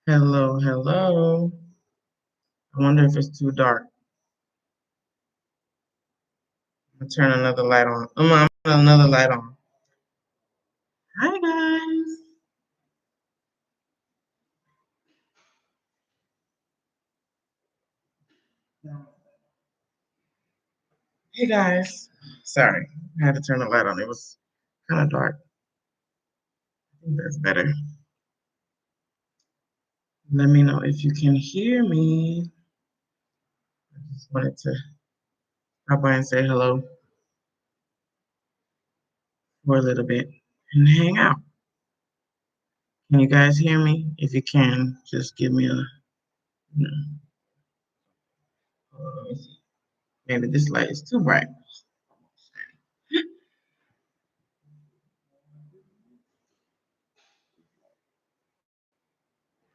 Hello, hello. I wonder if it's too dark. I'm gonna turn another light on. I'm turn another light on. Hi guys. Hey guys. Sorry, I had to turn the light on. It was kind of dark. I think that's better. Let me know if you can hear me. I just wanted to stop by and say hello for a little bit and hang out. Can you guys hear me? If you can, just give me a. You know, let me see. Maybe this light is too bright.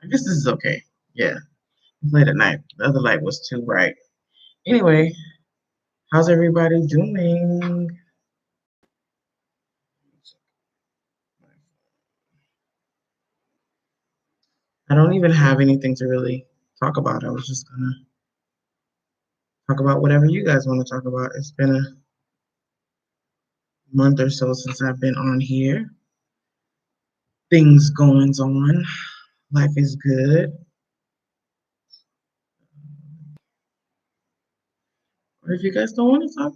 I guess this is okay. Yeah, it's late at night. The other light was too bright. Anyway, how's everybody doing? I don't even have anything to really talk about. I was just gonna talk about whatever you guys want to talk about. It's been a month or so since I've been on here. Things goings on. Life is good. Or if you guys don't want to talk,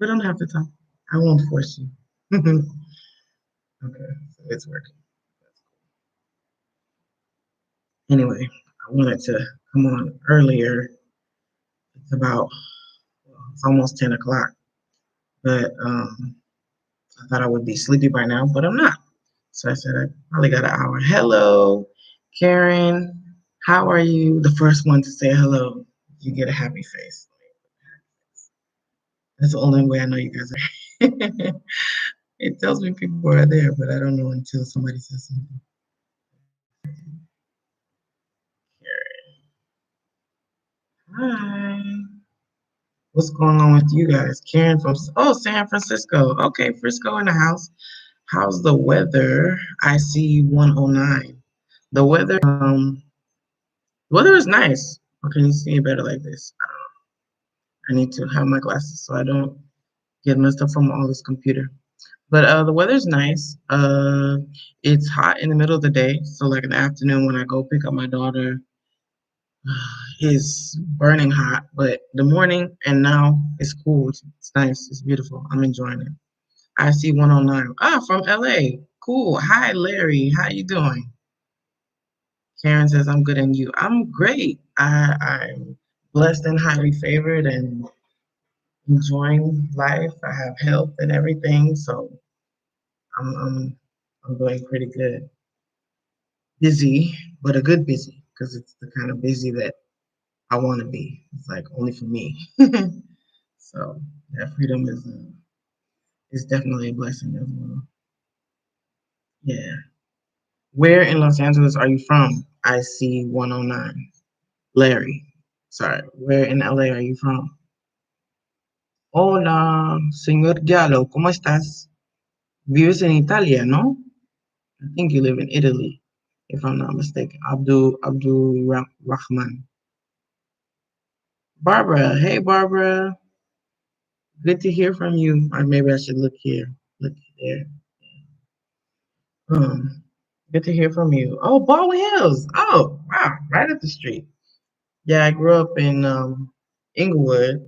we don't have to talk. I won't force you. Okay, so it's working. Anyway, I wanted to come on earlier. It's about, well, it's almost 10 o'clock, but I thought I would be sleepy by now, but I'm not. So I said, I probably got an hour. Hello, Karen. How are you? The first one to say hello, you get a happy face. That's the only way I know you guys are. It tells me people are there, but I don't know until somebody says something. Hi. What's going on with you guys? Karen from San Francisco. Okay, Frisco in the house. How's the weather? I see 109. The weather is nice. Or can you see it better like this? I need to have my glasses so I don't get messed up from all this computer. But the weather's nice. It's hot in the middle of the day, so like in the afternoon when I go pick up my daughter, it's burning hot. But the morning and now it's cool. It's nice. It's beautiful. I'm enjoying it. I see 109. Ah, from LA. Cool. Hi, Larry. How you doing? Karen says I'm good and you. I'm great. I'm blessed and highly favored and enjoying life. I have health and everything, so I'm I'm I'm doing pretty good. Busy, but a good busy because it's the kind of busy that I want to be. It's like only for me. So that freedom is definitely a blessing as well. Yeah. Where in Los Angeles are you from? I see 109. Larry. Sorry. Where in LA are you from? Hola, señor Diallo, ¿cómo estás? Vives en Italia, ¿no? I think you live in Italy, if I'm not mistaken. Abdul Rahman. Barbara, hey Barbara, good to hear from you. Or maybe I should look here, look there. Um, Good to hear from you. Oh, Baldwin Hills. Oh, wow, right up the street. Yeah, I grew up in Inglewood,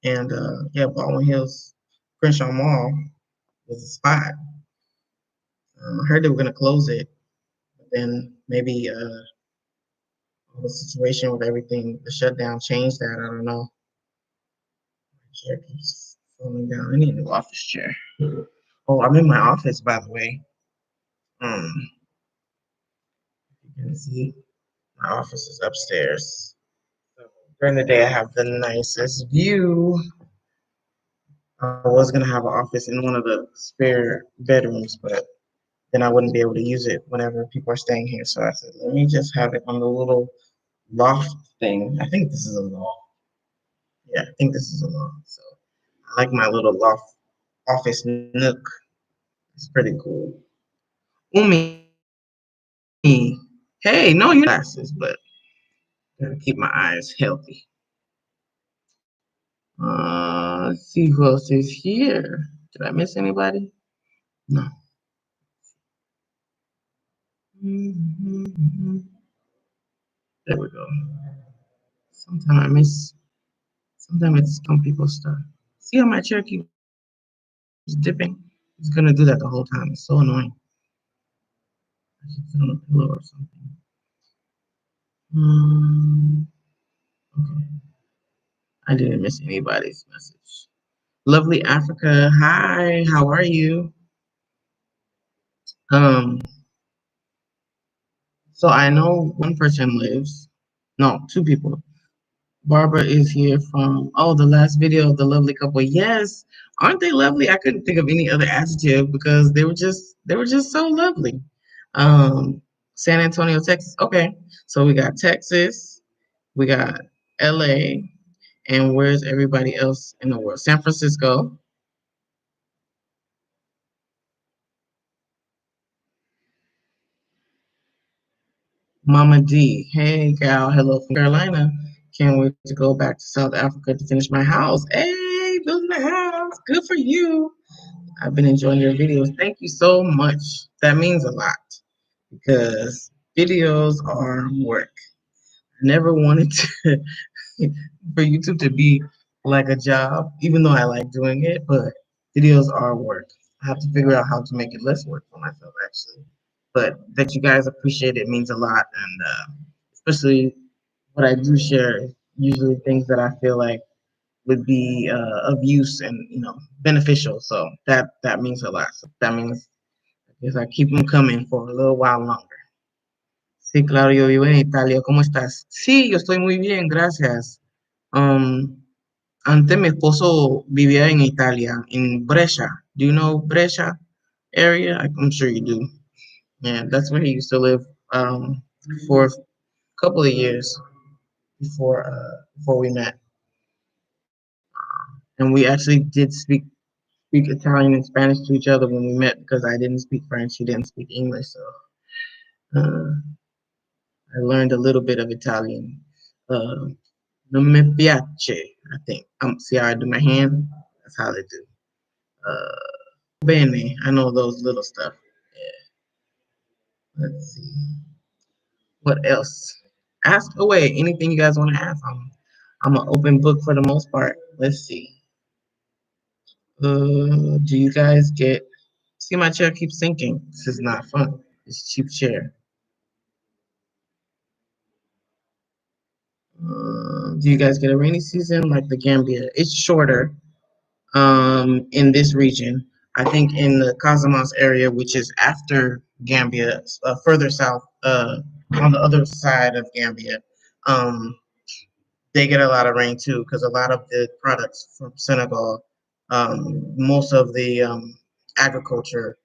and yeah, Baldwin Hills, Crenshaw Mall was a spot. I heard they were gonna close it, but then maybe the situation with everything, the shutdown changed that. I don't know. My chair keeps falling down. I need a new office chair. Oh, I'm in my office, by the way. You can see my office is upstairs. So during the day, I have the nicest view. I was gonna have an office in one of the spare bedrooms, but then I wouldn't be able to use it whenever people are staying here. So I said, let me just have it on the little loft thing. I think this is a loft. Yeah, I think this is a loft. So I like my little loft office nook. It's pretty cool. Umi, Hey, no, you glasses, but gotta keep my eyes healthy. Let's see who else is here. Did I miss anybody? No. There we go. Sometimes I miss. Sometimes it's some people stuff. See how my chair keeps dipping? It's gonna do that the whole time. It's so annoying. I should sit on a pillow or something. Okay. I didn't miss anybody's message. Lovely Africa. Hi, how are you? Um, so I know one person lives. No, two people. Barbara is here from the last video of the lovely couple. Yes, aren't they lovely? I couldn't think of any other adjective because they were just so lovely. Um, San Antonio, Texas. Okay, so we got Texas, we got LA, and where's everybody else in the world? San Francisco. Mama D. Hey gal, hello from Carolina. Can't wait to go back to South Africa to finish my house. Hey, building a house. Good for you. I've been enjoying your videos. Thank you so much. That means a lot because videos are work. I never wanted to for YouTube to be like a job, even though I like doing it, but videos are work. I have to figure out how to make it less work for myself actually. But that you guys appreciate it means a lot, and especially what I do share is usually things that I feel like would be of use and beneficial. So that means a lot. So that means I guess I keep them coming for a little while longer. Sí, claro, yo vivo en Italia. ¿Cómo estás? Sí, yo estoy muy bien, gracias. Um, Antes mi esposo vivía en Italia, in Brescia. Do you know Brescia area? I'm sure you do. Yeah, that's where he used to live for a couple of years before we met. And we actually did speak Italian and Spanish to each other when we met because I didn't speak French, he didn't speak English, so I learned a little bit of Italian. Uh, Non mi piace, I think. See how I do my hand? That's how they do. Bene, I know those little stuff. Yeah. Let's see. What else? Ask away. Anything you guys want to ask. I'm an open book for the most part. Let's see. Do you guys get? See, my chair keeps sinking. This is not fun. It's a cheap chair. Do you guys get a rainy season like the Gambia? It's shorter in this region. I think in the Casamance area, which is after Gambia, further south, on the other side of Gambia, um, they get a lot of rain too because a lot of the products from Senegal, most of the agriculture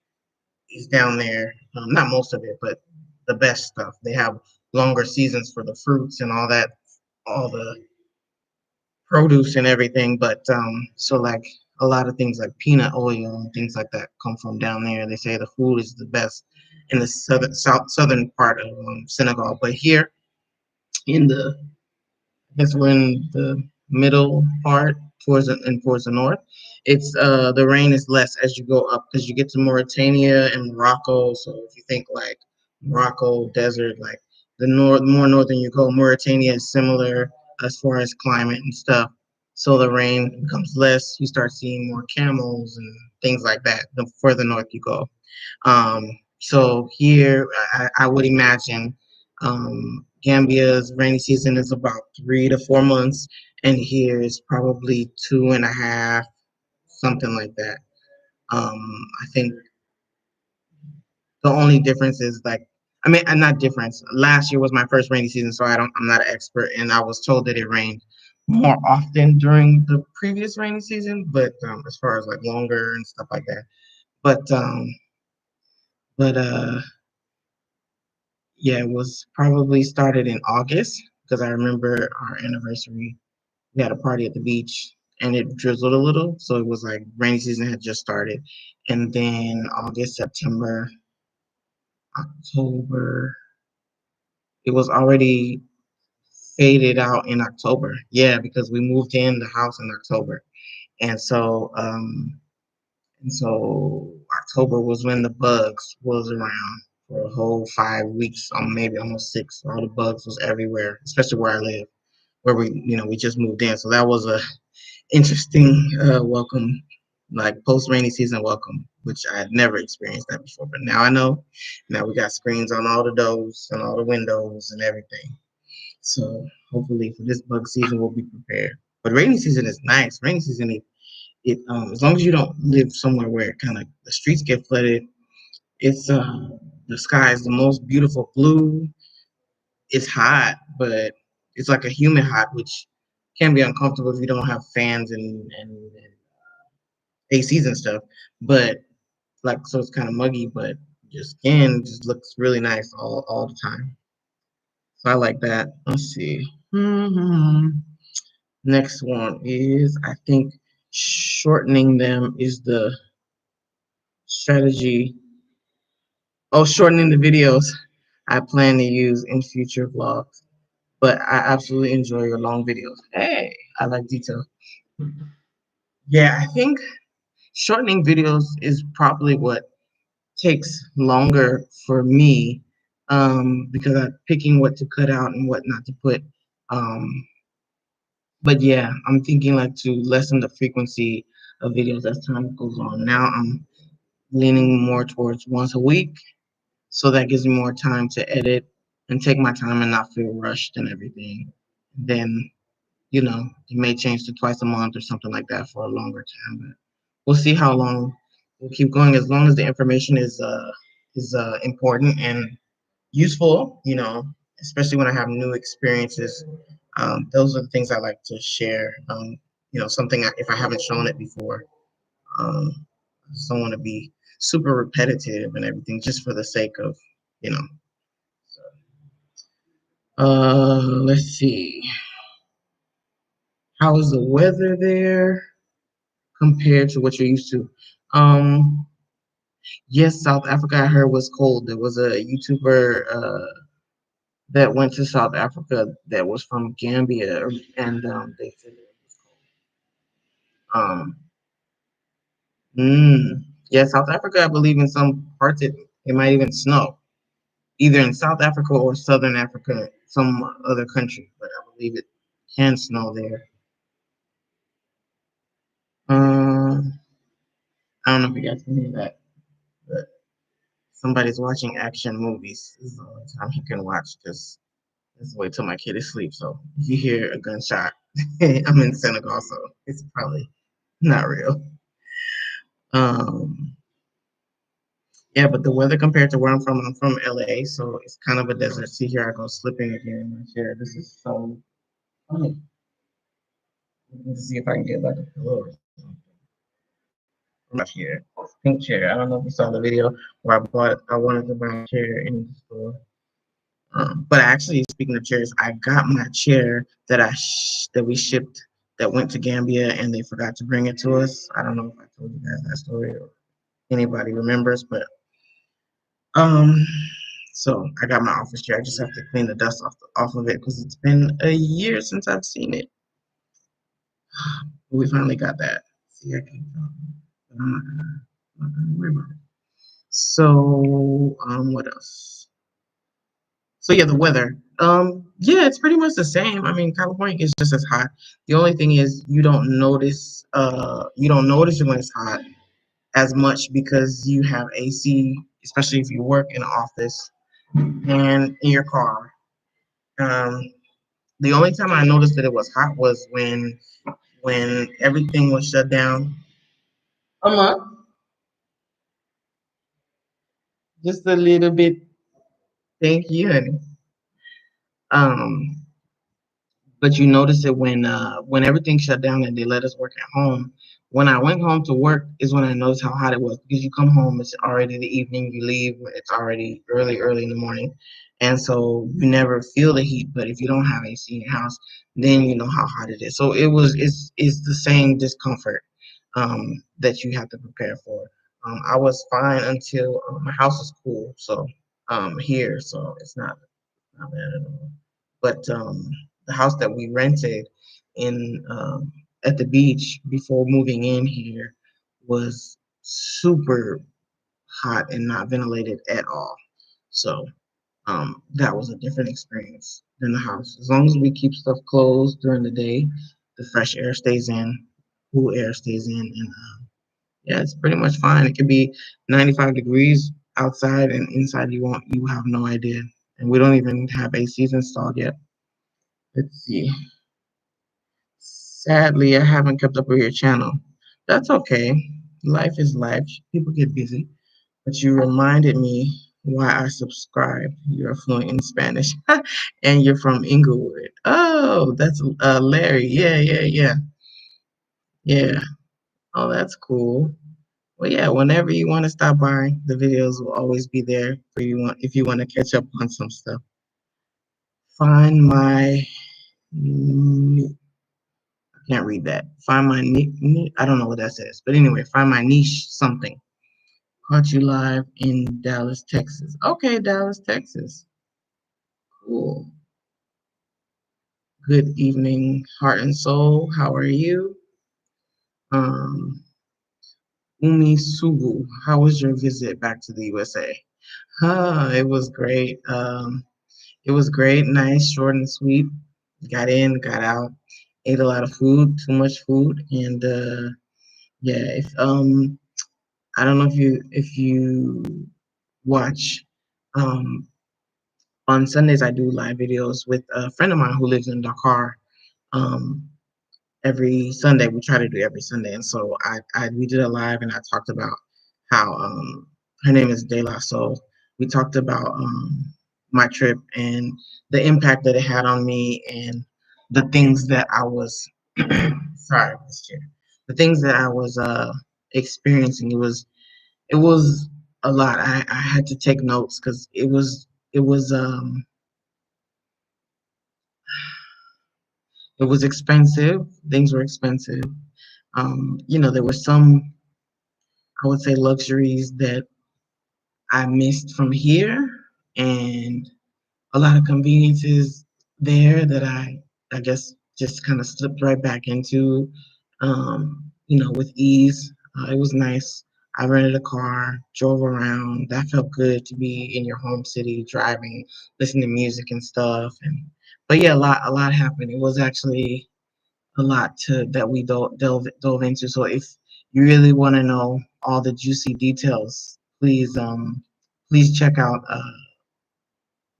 is down there. Not most of it, but the best stuff. They have longer seasons for the fruits and all that, all the produce and everything. But so like a lot of things like peanut oil and things like that come from down there. They say the food is the best in the southern part of Senegal. But here in the I guess we're in the middle part towards the north. It's the rain is less as you go up because you get to Mauritania and Morocco. So if you think like Morocco desert, like the more northern you go, Mauritania is similar as far as climate and stuff. So the rain becomes less. You start seeing more camels and things like that. The further north you go. So here, I would imagine Gambia's rainy season is about 3 to 4 months, and here is probably 2.5, something like that. I think the only difference is like, I mean, not difference. Last year was my first rainy season, so I'm not an expert, and I was told that it rained more often during the previous rainy season, but as far as like longer and stuff like that. But but Yeah, it was probably started in August because I remember our anniversary. We had a party at the beach and it drizzled a little, so it was like rainy season had just started. And then August, September, October. It was already faded out in October. Yeah, because we moved in the house in October, and so October was when the bugs was around for a whole 5 weeks, maybe almost six. All the bugs was everywhere, especially where I live, where we just moved in. So that was a interesting welcome, like post rainy season welcome, which I had never experienced that before. But now I know. Now we got screens on all the doors and all the windows and everything. So hopefully for this bug season we'll be prepared. But rainy season is nice. Rainy season, it as long as you don't live somewhere where it kind of the streets get flooded, it's the sky is the most beautiful blue. It's hot, but it's like a humid hot, which can be uncomfortable if you don't have fans and ACs and stuff. But like so it's kind of muggy, but your skin just looks really nice all the time. So I like that. Let's see. Next one is I think shortening them is the strategy. Oh, shortening the videos I plan to use in future vlogs. But I absolutely enjoy your long videos. Hey, I like detail. Yeah, I think shortening videos is probably what takes longer for me because I'm picking what to cut out and what not to put. Um, but yeah, I'm thinking like to lessen the frequency of videos as time goes on. Now I'm leaning more towards once a week, so that gives me more time to edit and take my time and not feel rushed and everything. Then it may change to twice a month or something like that for a longer time. But we'll see how long we'll keep going as long as the information is important and useful, especially when I have new experiences. Those are the things I like to share. Something if I haven't shown it before. I just don't want to be super repetitive and everything just for the sake of, you know. So, let's see. How is the weather there compared to what you're used to? Um, yes, South Africa I heard was cold. There was a YouTuber that went to South Africa that was from Gambia, and they said it was cold. Yeah, South Africa, I believe in some parts it might even snow, either in South Africa or Southern Africa, some other country, but I believe it can snow there. Um, I don't know if you guys can hear that, but somebody's watching action movies. This is the only time he can watch because let's wait till my kid is asleep. So if you hear a gunshot, I'm in Senegal, so it's probably not real. Um, yeah, but the weather compared to where I'm from LA, so it's kind of a desert. See here, I go slipping again in my chair. This is so funny. Let's see if I can get like a pillow or something. My chair, pink chair. I don't know if you saw the video where I wanted to buy a chair in the store. But actually, speaking of chairs, I got my chair that we shipped that went to Gambia and they forgot to bring it to us. I don't know if I told you guys that story or anybody remembers, but um, so I got my office chair. I just have to clean the dust off of it because it's been a year since I've seen it. We finally got that. See, I can't talk, but I'm not gonna worry about it. So, what else? So yeah, the weather. Yeah, it's pretty much the same. I mean, California is just as hot. The only thing is you don't notice it when it's hot as much because you have AC, especially if you work in an office and in your car. Um, the only time I noticed that it was hot was when everything was shut down. Just a little bit. Thank you, honey. Um, but you notice it when everything shut down and they let us work at home. When I went home to work is when I noticed how hot it was because you come home, it's already the evening, you leave, it's already early in the morning, and so you never feel the heat. But if you don't have AC in your house, then you know how hot it is. So it's the same discomfort that you have to prepare for. I was fine until my house is cool, so here, so it's not. Not bad at all. But the house that we rented in at the beach before moving in here was super hot and not ventilated at all. So that was a different experience than the house. As long as we keep stuff closed during the day, the fresh air stays in, cool air stays in, and yeah, it's pretty much fine. It could be 95 degrees outside, and inside you have no idea. And we don't even have ACs installed yet. Let's see. Sadly, I haven't kept up with your channel. That's okay. Life is life. People get busy. But you reminded me why I subscribed. You're fluent in Spanish, and you're from Inglewood. Oh, that's Larry. Yeah, yeah, yeah, yeah. Oh, that's cool. Well, yeah. Whenever you want to stop by, the videos will always be there for you. If you want to catch up on some stuff, find my. I can't read that. Find my I don't know what that says, but anyway, find my niche something. Caught you live in Dallas, Texas. Okay, Dallas, Texas. Cool. Good evening, heart and soul. How are you? Um, Umi Sugu, how was your visit back to the USA? It was great. It was great, nice, short and sweet. Got in, got out, ate a lot of food, too much food, and yeah. If I don't know if you watch um on Sundays I do live videos with a friend of mine who lives in Dakar. Um, every Sunday. We try to do every Sunday, and so I we did a live, and I talked about how her name is De La Soul. We talked about my trip and the impact that it had on me, and the things that I was sorry, this chair. The things that I was experiencing. It was a lot. I had to take notes because it was expensive. Things were expensive. There were some, I would say, luxuries that I missed from here, and a lot of conveniences there that I guess just kind of slipped right back into, with ease. It was nice. I rented a car, drove around. That felt good to be in your home city, driving, listening to music and stuff. But yeah, a lot happened. It was actually a lot to that we dove into. So if you really want to know all the juicy details, please check out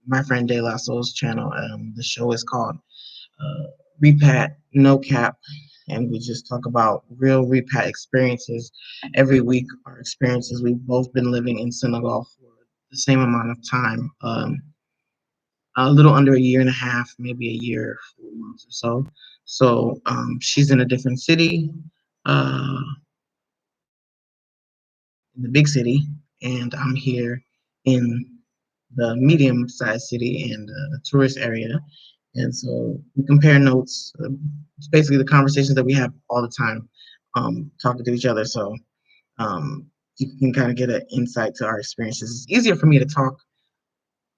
my friend De La Soul's channel. The show is called uh, Repat No Cap, and we just talk about real repat experiences every week. Our experiences. We've both been living in Senegal for the same amount of time. A little under a year and a half, maybe a year, 4 months or so. So she's in a different city, uh, in the big city, and I'm here in the medium-sized city and a tourist area. And so we compare notes. It's basically the conversations that we have all the time, talking to each other. So you can kind of get an insight to our experiences. It's easier for me to talk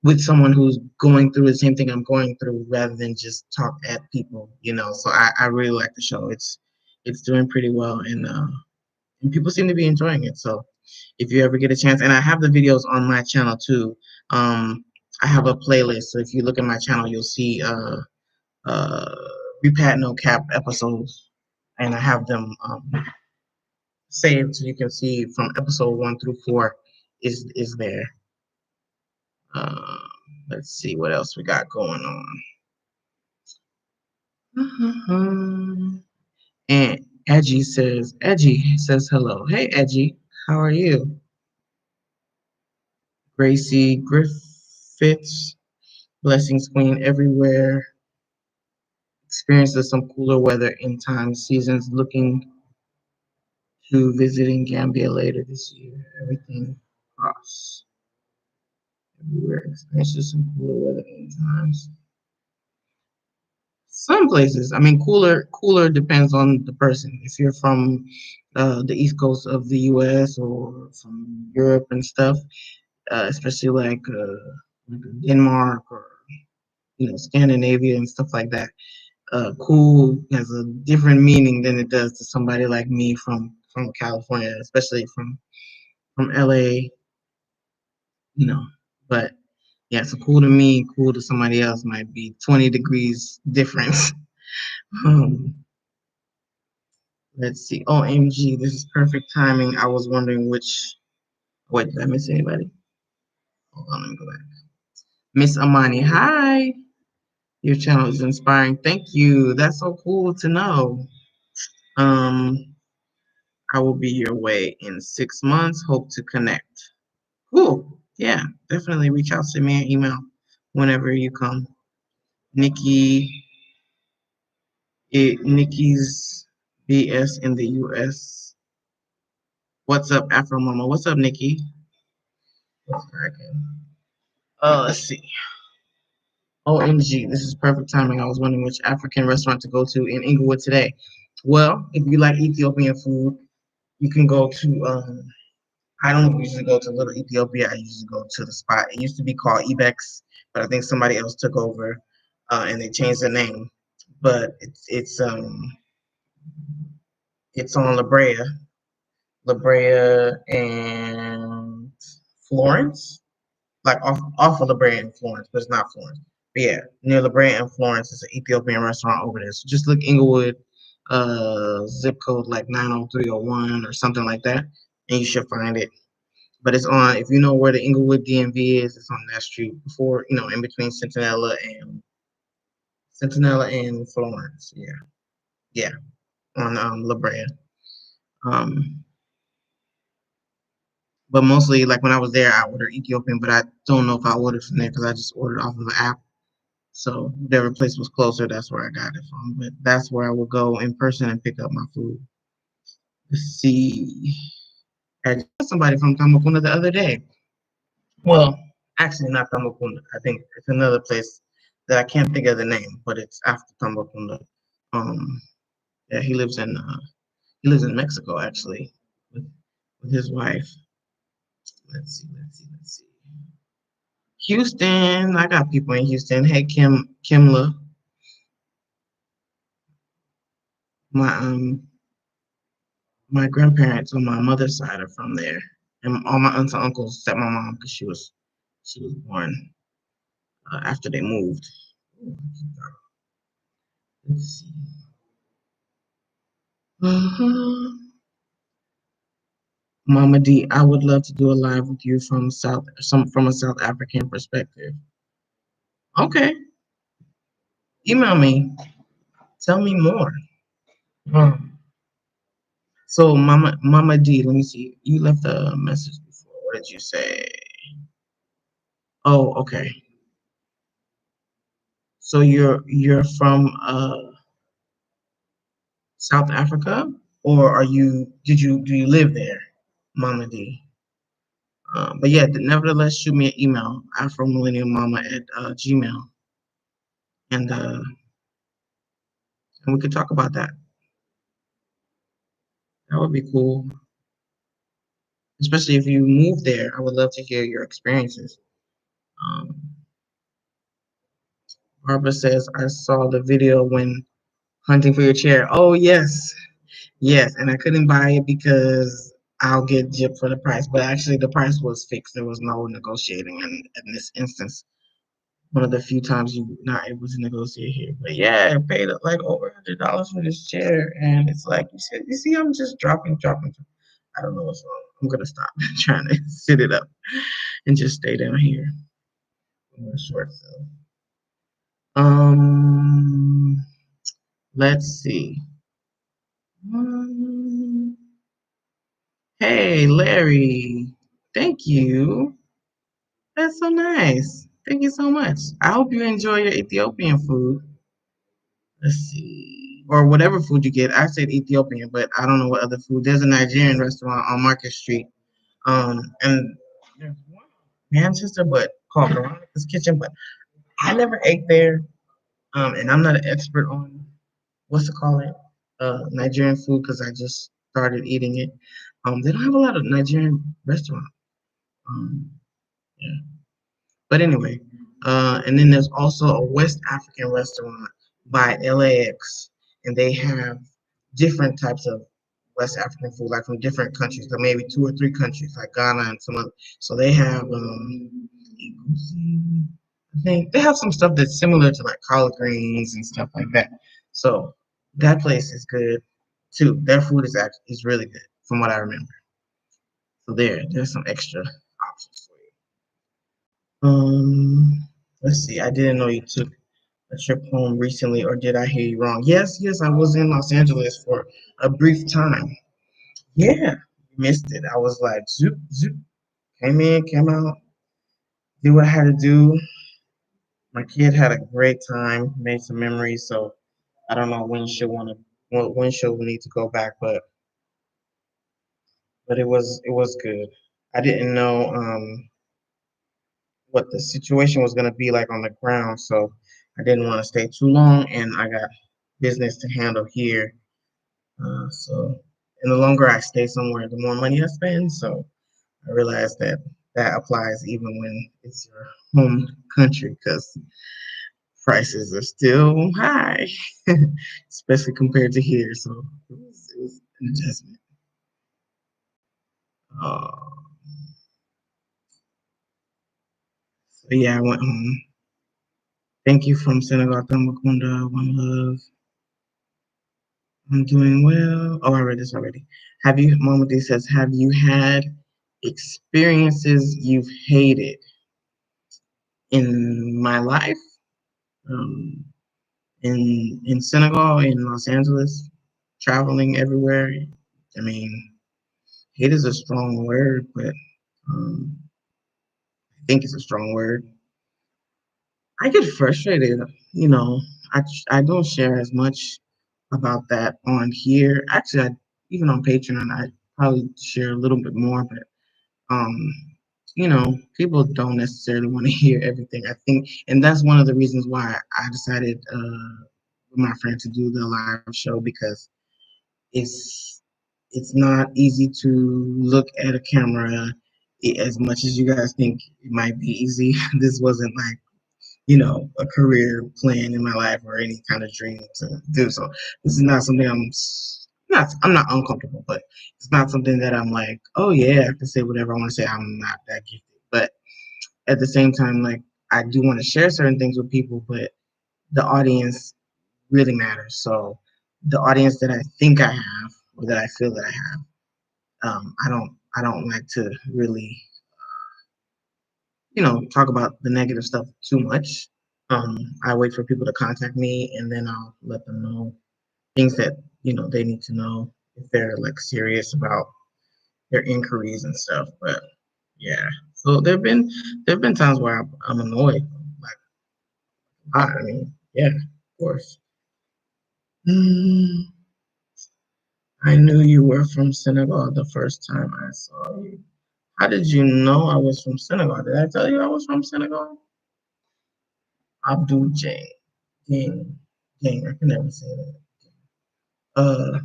with someone who's going through the same thing I'm going through rather than just talk at people. So I really like the show. It's doing pretty well, and people seem to be enjoying it. So if you ever get a chance, and I have the videos on my channel too. I have a playlist, so if you look at my channel, you'll see uh Repat No Cap episodes, and I have them saved so you can see from episode 1 through 4 is there. Uh, let's see what else we got going on. And Edgy says hello. Hey Edgy, how are you? Gracie Griffiths, blessings queen everywhere. Experiences some cooler weather in time seasons. Looking to visiting Gambia later this year. Everything cross everywhere. Experiences some cooler weather in times. Some places, I mean, cooler depends on the person. If you're from the east coast of the U.S. or from Europe and stuff, especially like Denmark or Scandinavia and stuff like that. Cool has a different meaning than it does to somebody like me from California, especially from LA, you know. But yeah, so cool to me, cool to somebody else might be 20 degrees difference. Um, let's see. OMG, this is perfect timing. I was wondering which. Wait, did I miss anybody? Hold on, let me go back. Miss Amani, hi. Your channel is inspiring. Thank you. That's so cool to know. Um, I will be your way in 6 months. Hope to connect. Cool. Yeah, definitely reach out to me an email whenever you come. Nikki, Nikki's BS in the US. What's up, Afro Mama? What's up, Nikki? What's cracking? Let's see. OMG, this is perfect timing. I was wondering which African restaurant to go to in Inglewood today. Well, if you like Ethiopian food, you can go to I don't usually go to Little Ethiopia. I usually go to the spot. It used to be called Ibex, but I think somebody else took over and they changed the name. But it's on La Brea and Florence, like off of La Brea and Florence, but it's not Florence. But yeah, near La Brea and Florence is an Ethiopian restaurant over there. So just look Inglewood, zip code like 90301 or something like that, and you should find it. But it's on, if you know where the Inglewood DMV is, it's on that street before, in between Centinela and Florence. Yeah. Yeah. On La Brea. Um, but mostly like when I was there, I ordered Ethiopian, but I don't know if I ordered from there because I just ordered off of the app. So whatever place was closer, that's where I got it from. But that's where I would go in person and pick up my food. Let's see. I just met somebody from Tamakuna the other day. Well, actually not Tambacounda. I think it's another place that I can't think of the name, but it's after Tambacounda. Um, yeah, he lives in Mexico actually with, with his wife. Let's see. Houston, I got people in Houston. Hey, Kimla, my my grandparents on my mother's side are from there, and all my aunts and uncles except my mom because she was born after they moved. Let's see. Uh-huh. Mama D, I would love to do a live with you from a South African perspective. Okay, email me. Tell me more. Um, so Mama D, let me see. You left a message before. What did you say? Oh, okay. So you're from South Africa, or do you live there, Mama D? But yeah, nevertheless, shoot me an email, afromillenniummama at Gmail, and we could talk about that. That would be cool, especially if you move there. I would love to hear your experiences. Um, Barbara says, I saw the video when hunting for your chair. Oh, yes. Yes. And I couldn't buy it because I'll get gypped for the price. But actually, the price was fixed. There was no negotiating in this instance. One of the few times you're not able to negotiate here. But yeah, I paid like over $100 for this chair. And it's like, you see, I'm just dropping. I don't know what's wrong. I'm going to stop trying to sit it up and just stay down here. Short so. Um, let's see. Um, hey, Larry. Thank you. That's so nice. Thank you so much. I hope you enjoy your Ethiopian food. Let's see. Or whatever food you get. I said Ethiopian, but I don't know what other food. There's a Nigerian restaurant on Market Street. And there's one in Manchester, but called Veronica's Kitchen. But I never ate there. And I'm not an expert on what's it called Nigerian food because I just started eating it. They don't have a lot of Nigerian restaurants. Um, yeah. But anyway, And then there's also a West African restaurant by LAX, and they have different types of West African food, like from different countries, so maybe two or three countries, like Ghana and some other. So they have, I think they have some stuff that's similar to like collard greens and stuff like that. So that place is good too. Their food is really good from what I remember. So there's some extra options for you. Let's see. I didn't know you took a trip home recently, or did I hear you wrong? Yes, yes, I was in Los Angeles for a brief time. Yeah, missed it. I was like, zoop, zoop, came in, came out, did what I had to do. My kid had a great time, made some memories. So I don't know when she'll need to go back, but it was good. I didn't know what the situation was gonna be like on the ground, so I didn't want to stay too long, and I got business to handle here. So, and the longer I stay somewhere, the more money I spend. So I realized that that applies even when it's your home country because prices are still high, especially compared to here. So it was an adjustment. Uh, so yeah, I went home. Thank you from Senegal, Tambacounda, One Love. I'm doing well. Oh, I read this already. Mama D says, have you had experiences you've hated in my life? Um, in Senegal, in Los Angeles, traveling everywhere. I mean, hate is a strong word, but I think it's a strong word. I get frustrated, you know. I don't share as much about that on here. Actually, even on Patreon, I probably share a little bit more, but um, people don't necessarily want to hear everything. I think, and that's one of the reasons why I decided with my friend to do the live show because it's it's not easy to look at a camera as much as you guys think it might be easy. This wasn't like a career plan in my life or any kind of dream to do. So this is not something I'm not uncomfortable, but it's not something that I'm like, oh yeah, I can say whatever I want to say. I'm not that gifted. But at the same time, like I do want to share certain things with people, but the audience really matters. So the audience that I think I have or that I feel that I have, I don't like to really talk about the negative stuff too much. I wait for people to contact me and then I'll let them know things that they need to know if they're like serious about their inquiries and stuff. But yeah, so there've been times where I'm annoyed, like I mean, yeah, of course. Mm, I knew you were from Senegal the first time I saw you. How did you know I was from Senegal? Did I tell you I was from Senegal? Abdul Jane. Gang. Gang. I can never say that. Uh,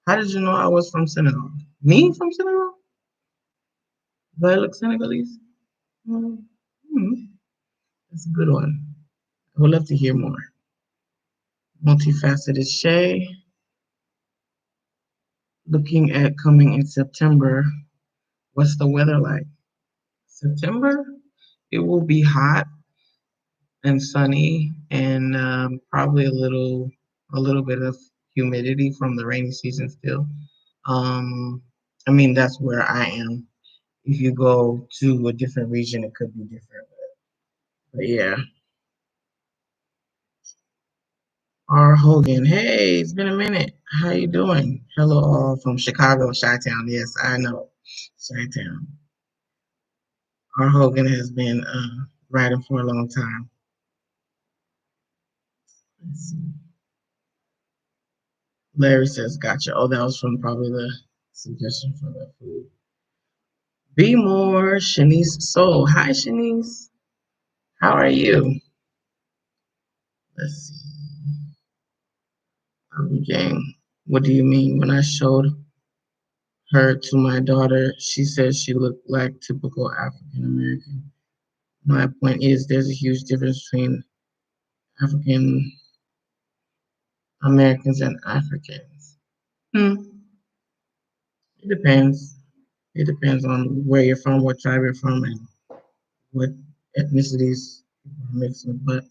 how did you know I was from Senegal? Me from Senegal? Do I look Senegalese? Mm, hmm, that's a good one. I would love to hear more. Multifaceted Shay. Looking at coming in September. What's the weather like? September? It will be hot and sunny and probably a little bit of humidity from the rainy season still. Um, I mean, that's where I am. If you go to a different region, it could be different. But yeah. R. Hogan, hey, it's been a minute. How you doing? Hello, all from Chicago, Chi-Town. Yes, I know, Chi-Town. R. Hogan has been writing for a long time. Let's see. Larry says, "Gotcha." Oh, that was from probably the suggestion for the food. Be more, Shanice Soul. Hi, Shanice. How are you? Let's see. Gang. What do you mean? When I showed her to my daughter, she said she looked like typical African American. My point is there's a huge difference between African Americans and Africans. Hmm. It depends. It depends on where you're from, what tribe you're from, and what ethnicities people are mixing. But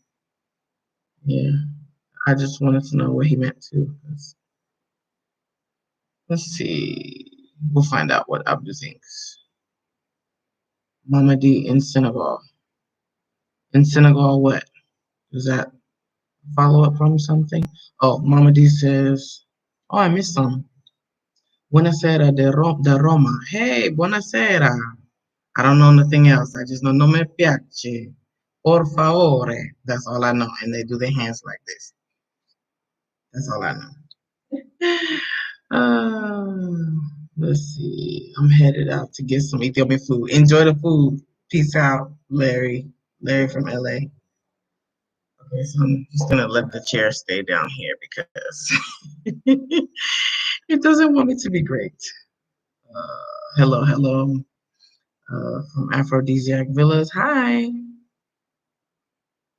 yeah, I just wanted to know what he meant too. Let's see. We'll find out what Abdu thinks. Mama D in Senegal. In Senegal, what? Is that follow up from something? Oh, Mama D says, oh, I missed some. Buonasera de Roma. Hey, buonasera. I don't know nothing else. I just know no me piace. Por favore. That's all I know. And they do their hands like this. That's all I know. Let's see. I'm headed out to get some Ethiopian food. Enjoy the food. Peace out, Larry. Larry from LA. Okay, so I'm just gonna let the chair stay down here because it doesn't want it to be great. Hello, hello, from Aphrodisiac Villas. Hi,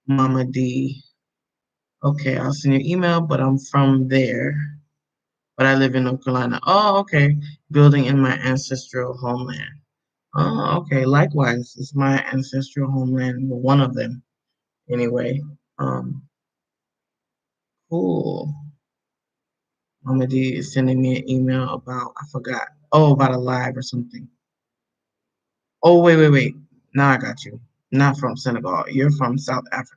Mama D. Okay, I'll send you an email, but I'm from there. But I live in North Carolina. Oh, okay. Building in my ancestral homeland. Oh, okay. Likewise, it's my ancestral homeland. Well, one of them, anyway. Um, cool. Mama D is sending me an email about I forgot. Oh, about a live or something. Oh, wait. Now I got you. Not from Senegal. You're from South Africa.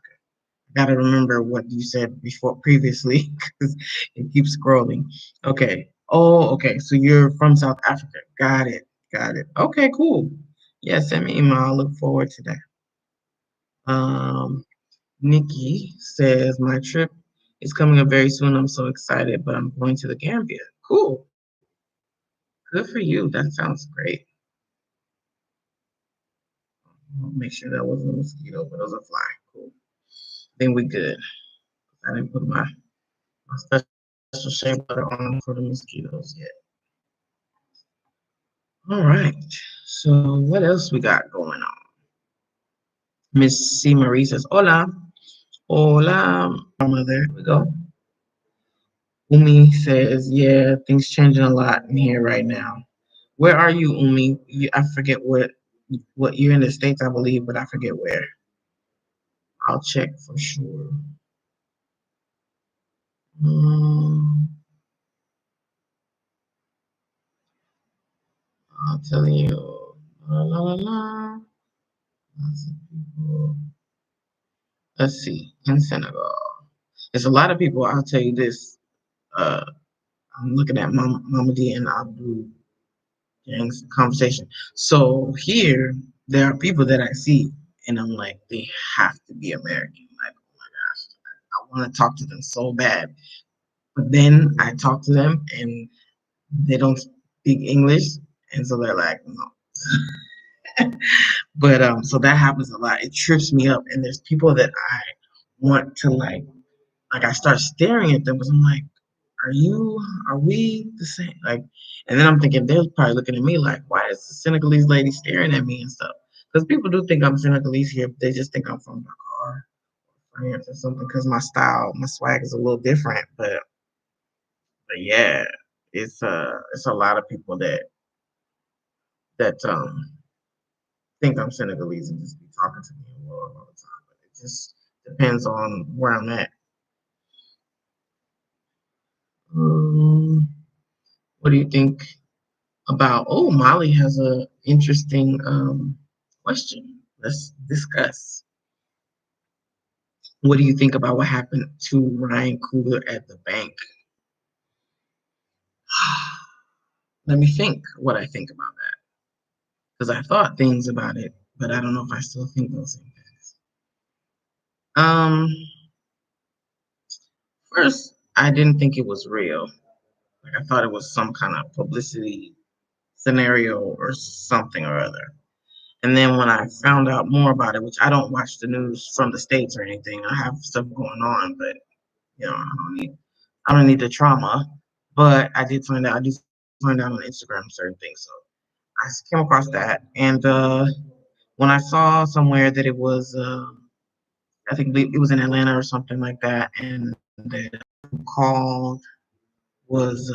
Gotta remember what you said before previously because it keeps scrolling. Okay. Oh, okay. So you're from South Africa. Got it. Got it. Okay, cool. Yeah, send me an email. I look forward to that. Um, Nikki says my trip is coming up very soon. I'm so excited, but I'm going to the Gambia. Cool. Good for you. That sounds great. I'll make sure that wasn't a mosquito, but it was a fly. Cool. Then we good. I didn't put my special shea butter on for the mosquitoes yet. All right. So what else we got going on? Miss C. Marie says, Hola. Hola, mama. There we go. Umi says, yeah, things changing a lot in here right now. Where are you, Umi? I forget what you're in the States, I believe, but I forget where. I'll check for sure. Um, I'll tell you. La la la la. Lots of people. Let's see. In Senegal. There's a lot of people, I'll tell you this. Uh, I'm looking at Mama D and Abdul Gang's conversation. So here, there are people that I see, and I'm like, they have to be American. Like, oh my gosh, I want to talk to them so bad. But then I talk to them, and they don't speak English, and so they're like, no. But so that happens a lot. It trips me up, and there's people that I want to like I start staring at them because I'm like, are we the same? Like, and then I'm thinking they're probably looking at me like, why is the Senegalese lady staring at me and stuff? Because people do think I'm Senegalese here, but they just think I'm from Dakar, France, or something. Because my style, my swag is a little different. But yeah, it's a lot of people that think I'm Senegalese and just be talking to me in world all the time. But it just depends on where I'm at. Um, what do you think about Molly has a interesting question. Let's discuss. What do you think about what happened to Ryan Coogler at the bank? Let me think what I think about that. Because I thought things about it, but I don't know if I still think those same things. Um, First, I didn't think it was real. Like I thought it was some kind of publicity scenario or something or other. And then when I found out more about it, which I don't watch the news from the States or anything, I have stuff going on, but I don't need the trauma. But I do find out on Instagram certain things. So I came across that, and When I saw somewhere that it was, I think it was in Atlanta or something like that, and that called was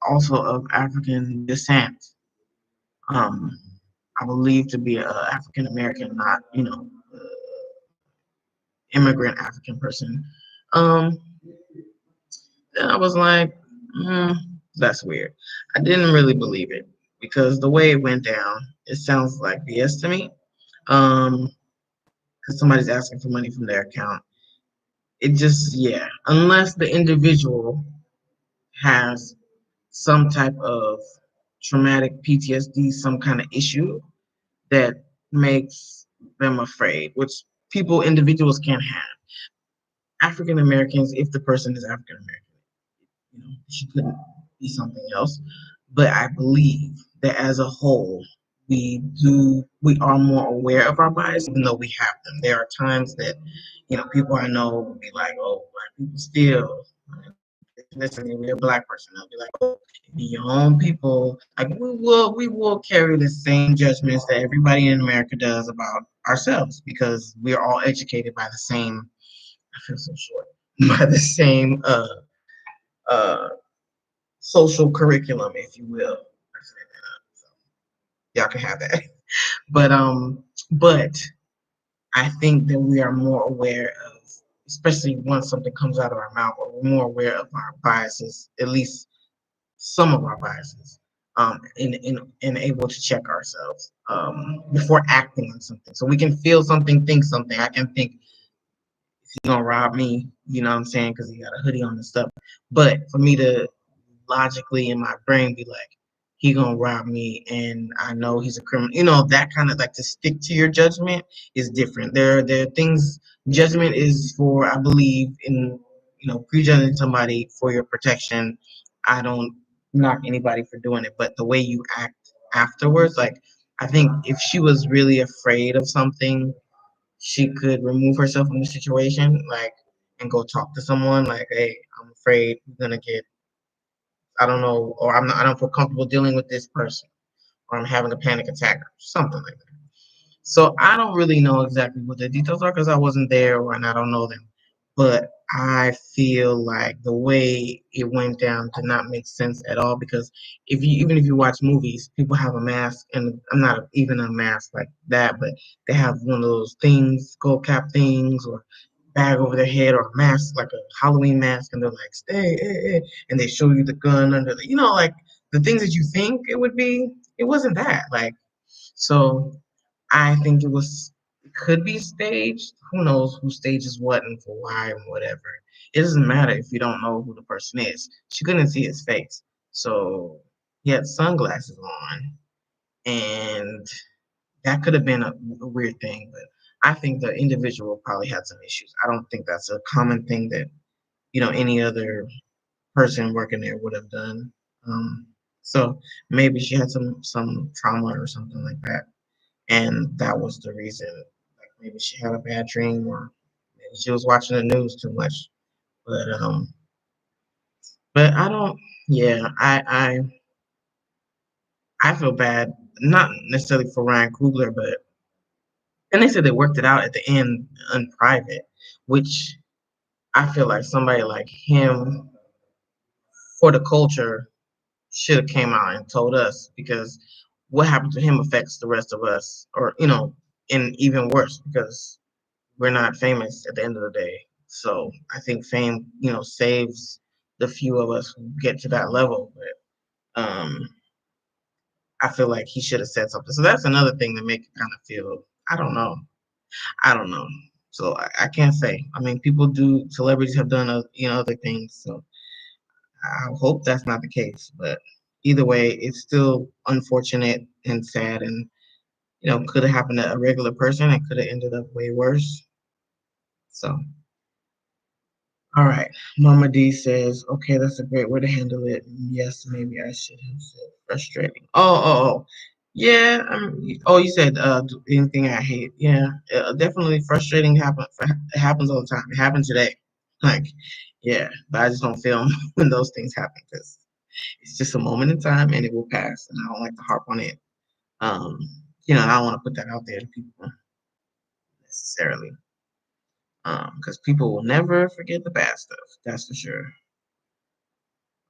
also of African descent. Um, I believe to be a African American, not immigrant African person. Um, then I was like, mm, that's weird. I didn't really believe it because the way it went down, it sounds like BS to me. Um, because somebody's asking for money from their account. It just, yeah, unless the individual has some type of traumatic PTSD, some kind of issue that makes them afraid, which individuals can have. African Americans, if the person is African American, she couldn't be something else. But I believe that as a whole, we are more aware of our bias, even though we have them. There are times that, people I know will be like, oh, black people steal. Listen, if you're a black person, they'll be like, oh, be your own people. Like we will carry the same judgments that everybody in America does about ourselves because we are all educated by the same. I feel so short. By the same uh social curriculum, if you will. So y'all can have that. But I think that we are more aware of, especially once something comes out of our mouth, or we're more aware of our biases, at least some of our biases, and able to check ourselves before acting on something. So we can feel something, think something. I can think he's gonna rob me, you know what I'm saying, because he got a hoodie on and stuff. But for me to logically in my brain be like, he gonna rob me and I know he's a criminal. That kind of like to stick to your judgment is different. There are things judgment is for, I believe in, prejudging somebody for your protection. I don't knock anybody for doing it, but the way you act afterwards, like I think if she was really afraid of something, she could remove herself from the situation, like and go talk to someone like, hey, I'm afraid we're gonna get I don't know, or I don't feel comfortable dealing with this person, or I'm having a panic attack, or something like that. So I don't really know exactly what the details are because I wasn't there and I don't know them. But I feel like the way it went down did not make sense at all because even if you watch movies, people have a mask, and I'm not even a mask like that, but they have one of those things, skull cap things, or bag over their head, or a mask like a Halloween mask, and they're like, "Stay," and they show you the gun under like the things that you think it would be. It wasn't that like so. I think it could be staged. Who knows who stages what and for why and whatever. It doesn't matter if you don't know who the person is. She couldn't see his face. So he had sunglasses on. And that could have been a weird thing, but I think the individual probably had some issues. I don't think that's a common thing that, any other person working there would have done. Um, so maybe she had some trauma or something like that, and that was the reason. Like maybe she had a bad dream, or maybe she was watching the news too much. But I don't. Yeah, I feel bad, not necessarily for Ryan Coogler, but and they said they worked it out at the end in private, which I feel like somebody like him for the culture should have came out and told us because what happened to him affects the rest of us, or and even worse because we're not famous at the end of the day. So I think fame, saves the few of us who get to that level. But I feel like he should have said something. So that's another thing that make it kind of feel. I don't know. I don't know. So I can't say. I mean, people do. Celebrities have done, other things. So I hope that's not the case. But either way, it's still unfortunate and sad, and could have happened to a regular person. It could have ended up way worse. So. All right. Mama D says, okay, that's a great way to handle it. Yes, maybe I should have said frustrating. Oh. Yeah. Oh, you said anything I hate. Yeah, definitely frustrating it happens all the time. It happened today. Like, yeah, but I just don't film when those things happen because it's just a moment in time and it will pass. And I don't like to harp on it. Um, I don't want to put that out there to people necessarily, because people will never forget the bad stuff. That's for sure.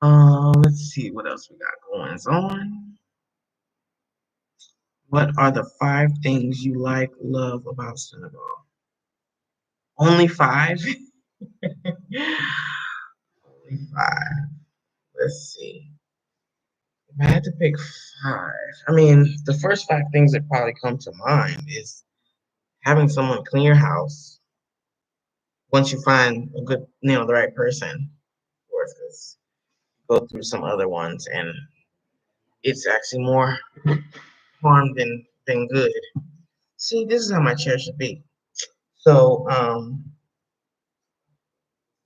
Let's see what else we got going on. What are the 5 things you like, love about Senegal? Only five? Only five. Let's see. If I had to pick five, I mean, the first 5 things that probably come to mind is having someone clean your house once you find a good, the right person. Of course, 'cause go through some other ones, and it's actually more harm than good. See, this is how my chair should be. So,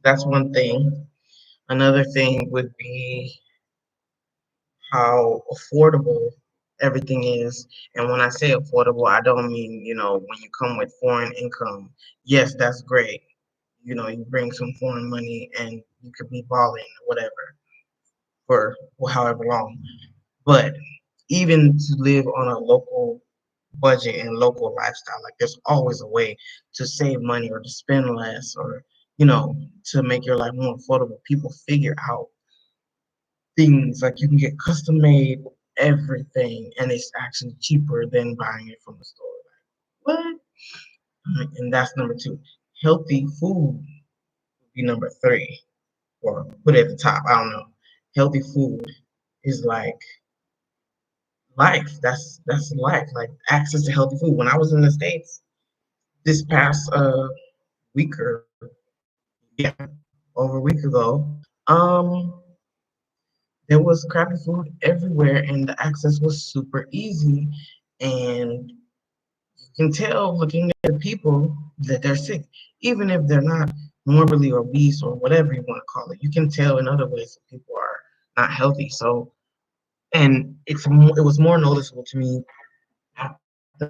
that's one thing. Another thing would be how affordable everything is. And when I say affordable, I don't mean, when you come with foreign income. Yes, that's great. You bring some foreign money and you could be balling or whatever for however long. But even to live on a local budget and local lifestyle, like there's always a way to save money or to spend less or, to make your life more affordable. People figure out things like you can get custom made everything and it's actually cheaper than buying it from the store. Like, what? And that's number two. Healthy food would be number three, or put it at the top. I don't know. Healthy food is like life. That's life. Like access to healthy food. When I was in the States this past week or yeah, over a week ago, um, there was crappy food everywhere and the access was super easy. And you can tell looking at people that they're sick, even if they're not morbidly obese or whatever you want to call it. You can tell in other ways that people are not healthy. So, and it was more noticeable to me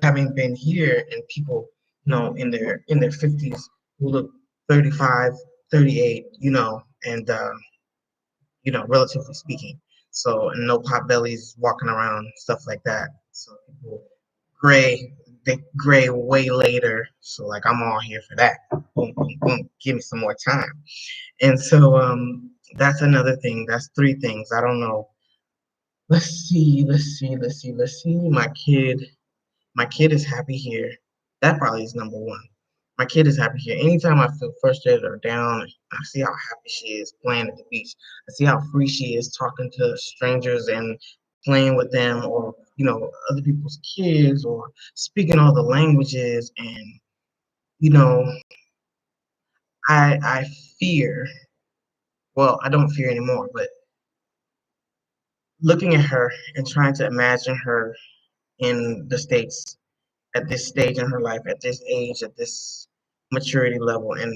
having been here and people, in their 50s who look 35, 38, and relatively speaking. So, and no pot bellies walking around, stuff like that. So people gray, they gray way later. So like I'm all here for that. Boom, boom, boom. Give me some more time. And so that's another thing. That's 3 things. I don't know. Let's see. My kid is happy here. That probably is number one. My kid is happy here. Anytime I feel frustrated or down, I see how happy she is playing at the beach. I see how free she is talking to strangers and playing with them, or other people's kids, or speaking all the languages. And you know, I fear. Well, I don't fear anymore, but looking at her and trying to imagine her in the States at this stage in her life, at this age, at this maturity level, and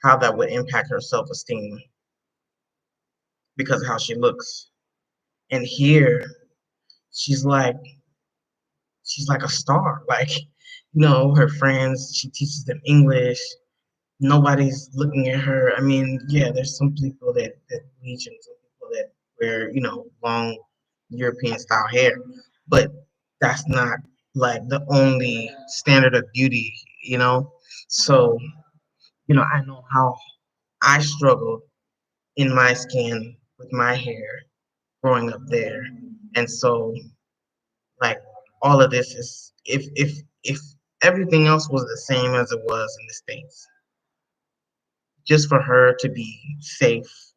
how that would impact her self esteem because of how she looks. And here, she's like she's like a star. Like, her friends, she teaches them English. Nobody's looking at her. I mean, yeah, there's some people that bleach and some people that wear, long European style hair, but that's not like the only standard of beauty, you know. So, I know how I struggled in my skin with my hair growing up there, and so like all of this is if everything else was the same as it was in the States, just for her to be safe,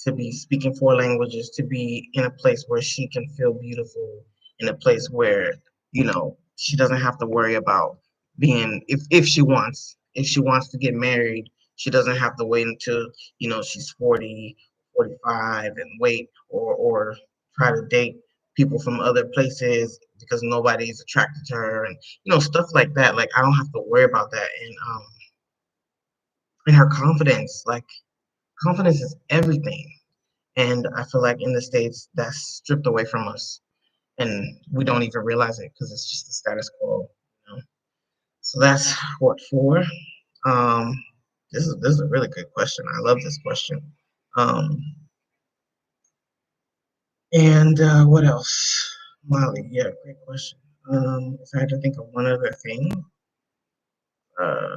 to be speaking 4 languages, to be in a place where she can feel beautiful, in a place where, she doesn't have to worry about being, if she wants to get married, she doesn't have to wait until, she's 40, 45 and wait, or try to date people from other places because nobody's attracted to her, and stuff like that. Like I don't have to worry about that. And her confidence, like confidence is everything. And I feel like in the States, that's stripped away from us. And we don't even realize it because it's just the status quo. You know? So that's what for. Um, this is a really good question. I love this question. Um, and what else? Molly, yeah, great question. If I had to think of one other thing, uh,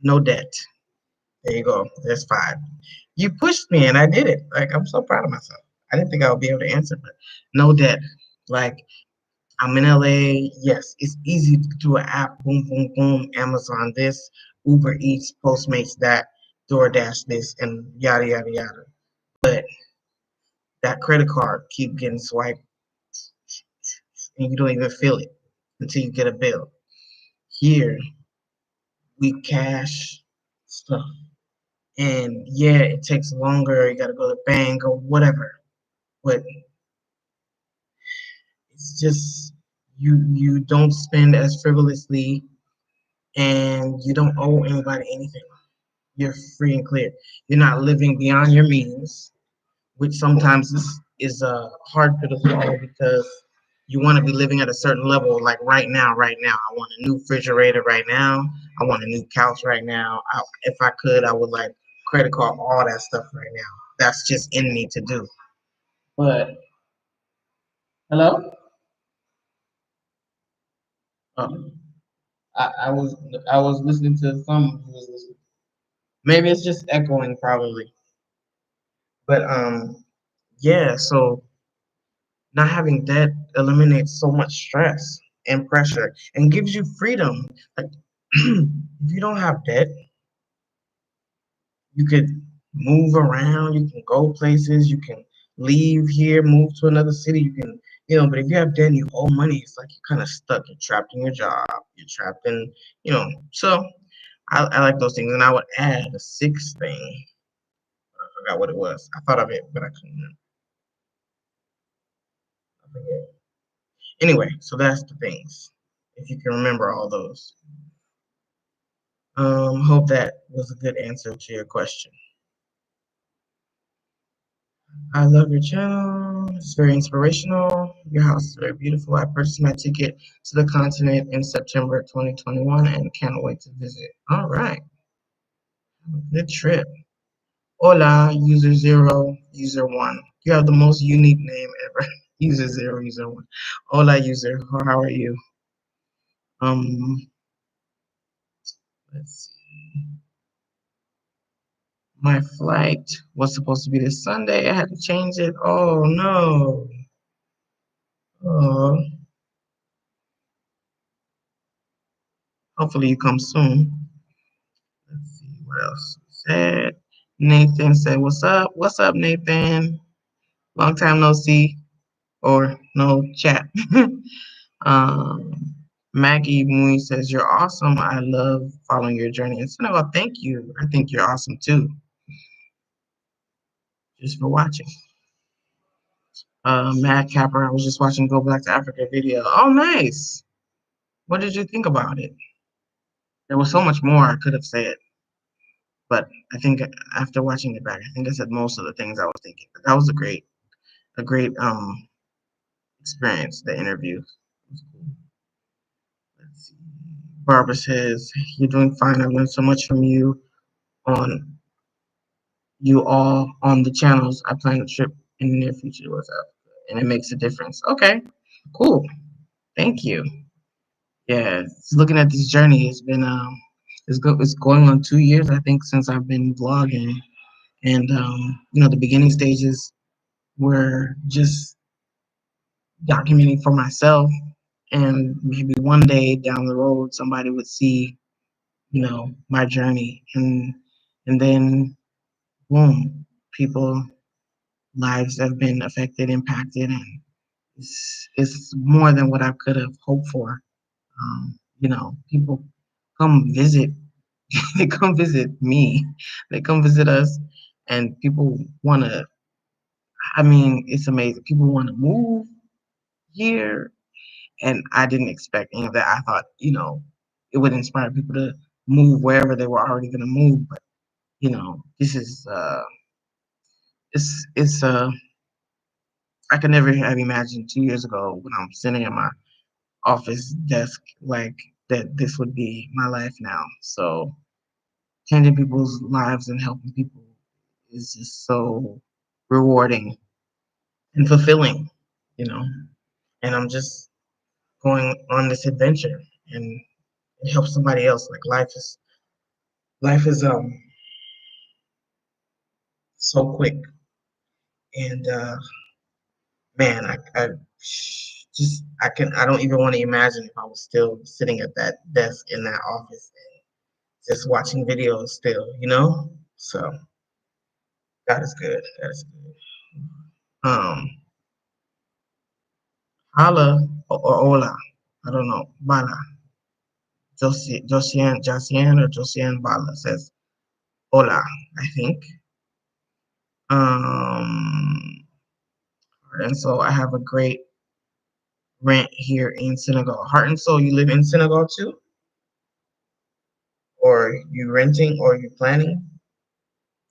no debt. There you go. There's five. You pushed me and I did it. Like I'm so proud of myself. I didn't think I would be able to answer, but no debt. Like I'm in LA. Yes, it's easy to do an app. Boom, boom, boom. Amazon this, Uber Eats, Postmates that, DoorDash this, and yada yada yada. But that credit card keep getting swiped, and you don't even feel it until you get a bill. Here we cash stuff, and yeah, it takes longer. You got to go to the bank or whatever. But it's just you don't spend as frivolously, and you don't owe anybody anything. You're free and clear. You're not living beyond your means, which sometimes is a hard pill to swallow because you want to be living at a certain level. Like right now, I want a new refrigerator right now. I want a new couch right now. If I could, I would like credit card all that stuff right now. That's just in me to do. But hello, um, I was I was listening to someone who was listening. Maybe it's just echoing, probably. But yeah. So not having debt eliminates so much stress and pressure and gives you freedom. Like if you don't have debt, you could move around, you can go places, you can leave here, move to another city, you can, but if you have debt and you owe money, it's like you're kind of stuck. You're trapped in your job, you're trapped in, so I like those things. And I would add a sixth thing. I forgot what it was. I thought of it, but I couldn't. I forget. Anyway, so that's the things. If you can remember all those. Hope that was a good answer to your question. I love your channel. It's very inspirational. Your house is very beautiful. I purchased my ticket to the continent in September 2021 and can't wait to visit. All right. Good trip. Hola, user zero, user one. You have the most unique name ever. User zero, user one. Hola, user. How are you? Um, let's see. My flight was supposed to be this Sunday. I had to change it. Oh no. Oh, hopefully you come soon. Let's see what else said. Nathan said, "What's up? What's up, Nathan? Long time no see or no chat." um, Maggie Mooney says, "You're awesome. I love following your journey." And so, well, thank you. I think you're awesome too, just for watching. Mad Capper, I was just watching Go Black to Africa video. Oh, nice. What did you think about it? There was so much more I could have said, but I think after watching it back, I think I said most of the things I was thinking. But that was a great experience. The interview. Was cool. Let's see. Barbara says you're doing fine. I've learned so much from on you all on the channels. I plan a trip in the near future. What's up? And it makes a difference. Okay, cool. Thank you. Yeah, looking at this journey, it's going on 2 years I think since I've been vlogging, and the beginning stages were just documenting for myself, and maybe one day down the road somebody would see my journey, and then boom, people lives have been affected, impacted, and it's more than what I could have hoped for. People come visit. They come visit me. They come visit us, and people want to. I mean, it's amazing. People want to move here, and I didn't expect any of that. I thought, it would inspire people to move wherever they were already going to move. But this is it's I could never have imagined 2 years ago when I'm sitting at my office desk like that this would be my life now. So changing people's lives and helping people is just so rewarding and fulfilling, you know. And I'm just going on this adventure and help somebody else. Like life is so quick, and man, I just I don't even want to imagine if I was still sitting at that desk in that office just watching videos still, you know? So that is good. That is good. Hola or Hola. I don't know. Bala. Josian or Josian Bala says Hola, I think. Um, and so I have a great rent here in Senegal. Heart and Soul, you live in Senegal too? Or you renting or you planning?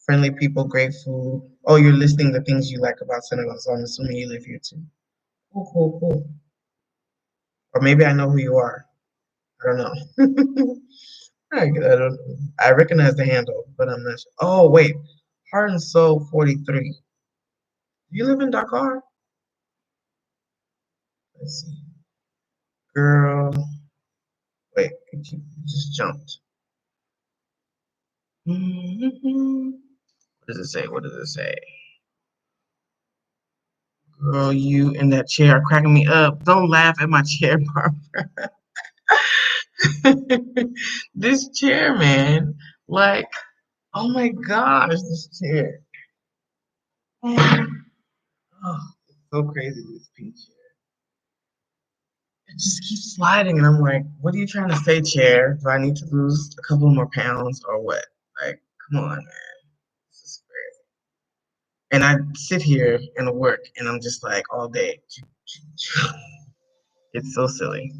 Friendly people, great food. Oh, you're listing the things you like about Senegal, so I'm assuming you live here too. Cool, cool, cool. Or maybe I know who you are. I don't know. I recognize the handle, but I'm not sure. Oh, wait. Heart and Soul 43. Do you live in Dakar? Let's see. Girl. Wait, you just jumped. What does it say? What does it say? Girl, you in that chair are cracking me up. Don't laugh at my chair, Barbara. This chair, man. Like, oh my gosh, this chair. Oh, it's so crazy, this pink chair. It just keeps sliding, and I'm like, what are you trying to say, chair? Do I need to lose a couple more pounds or what? Like, come on, man. This is crazy. And I sit here and work, and I'm just like all day. It's so silly.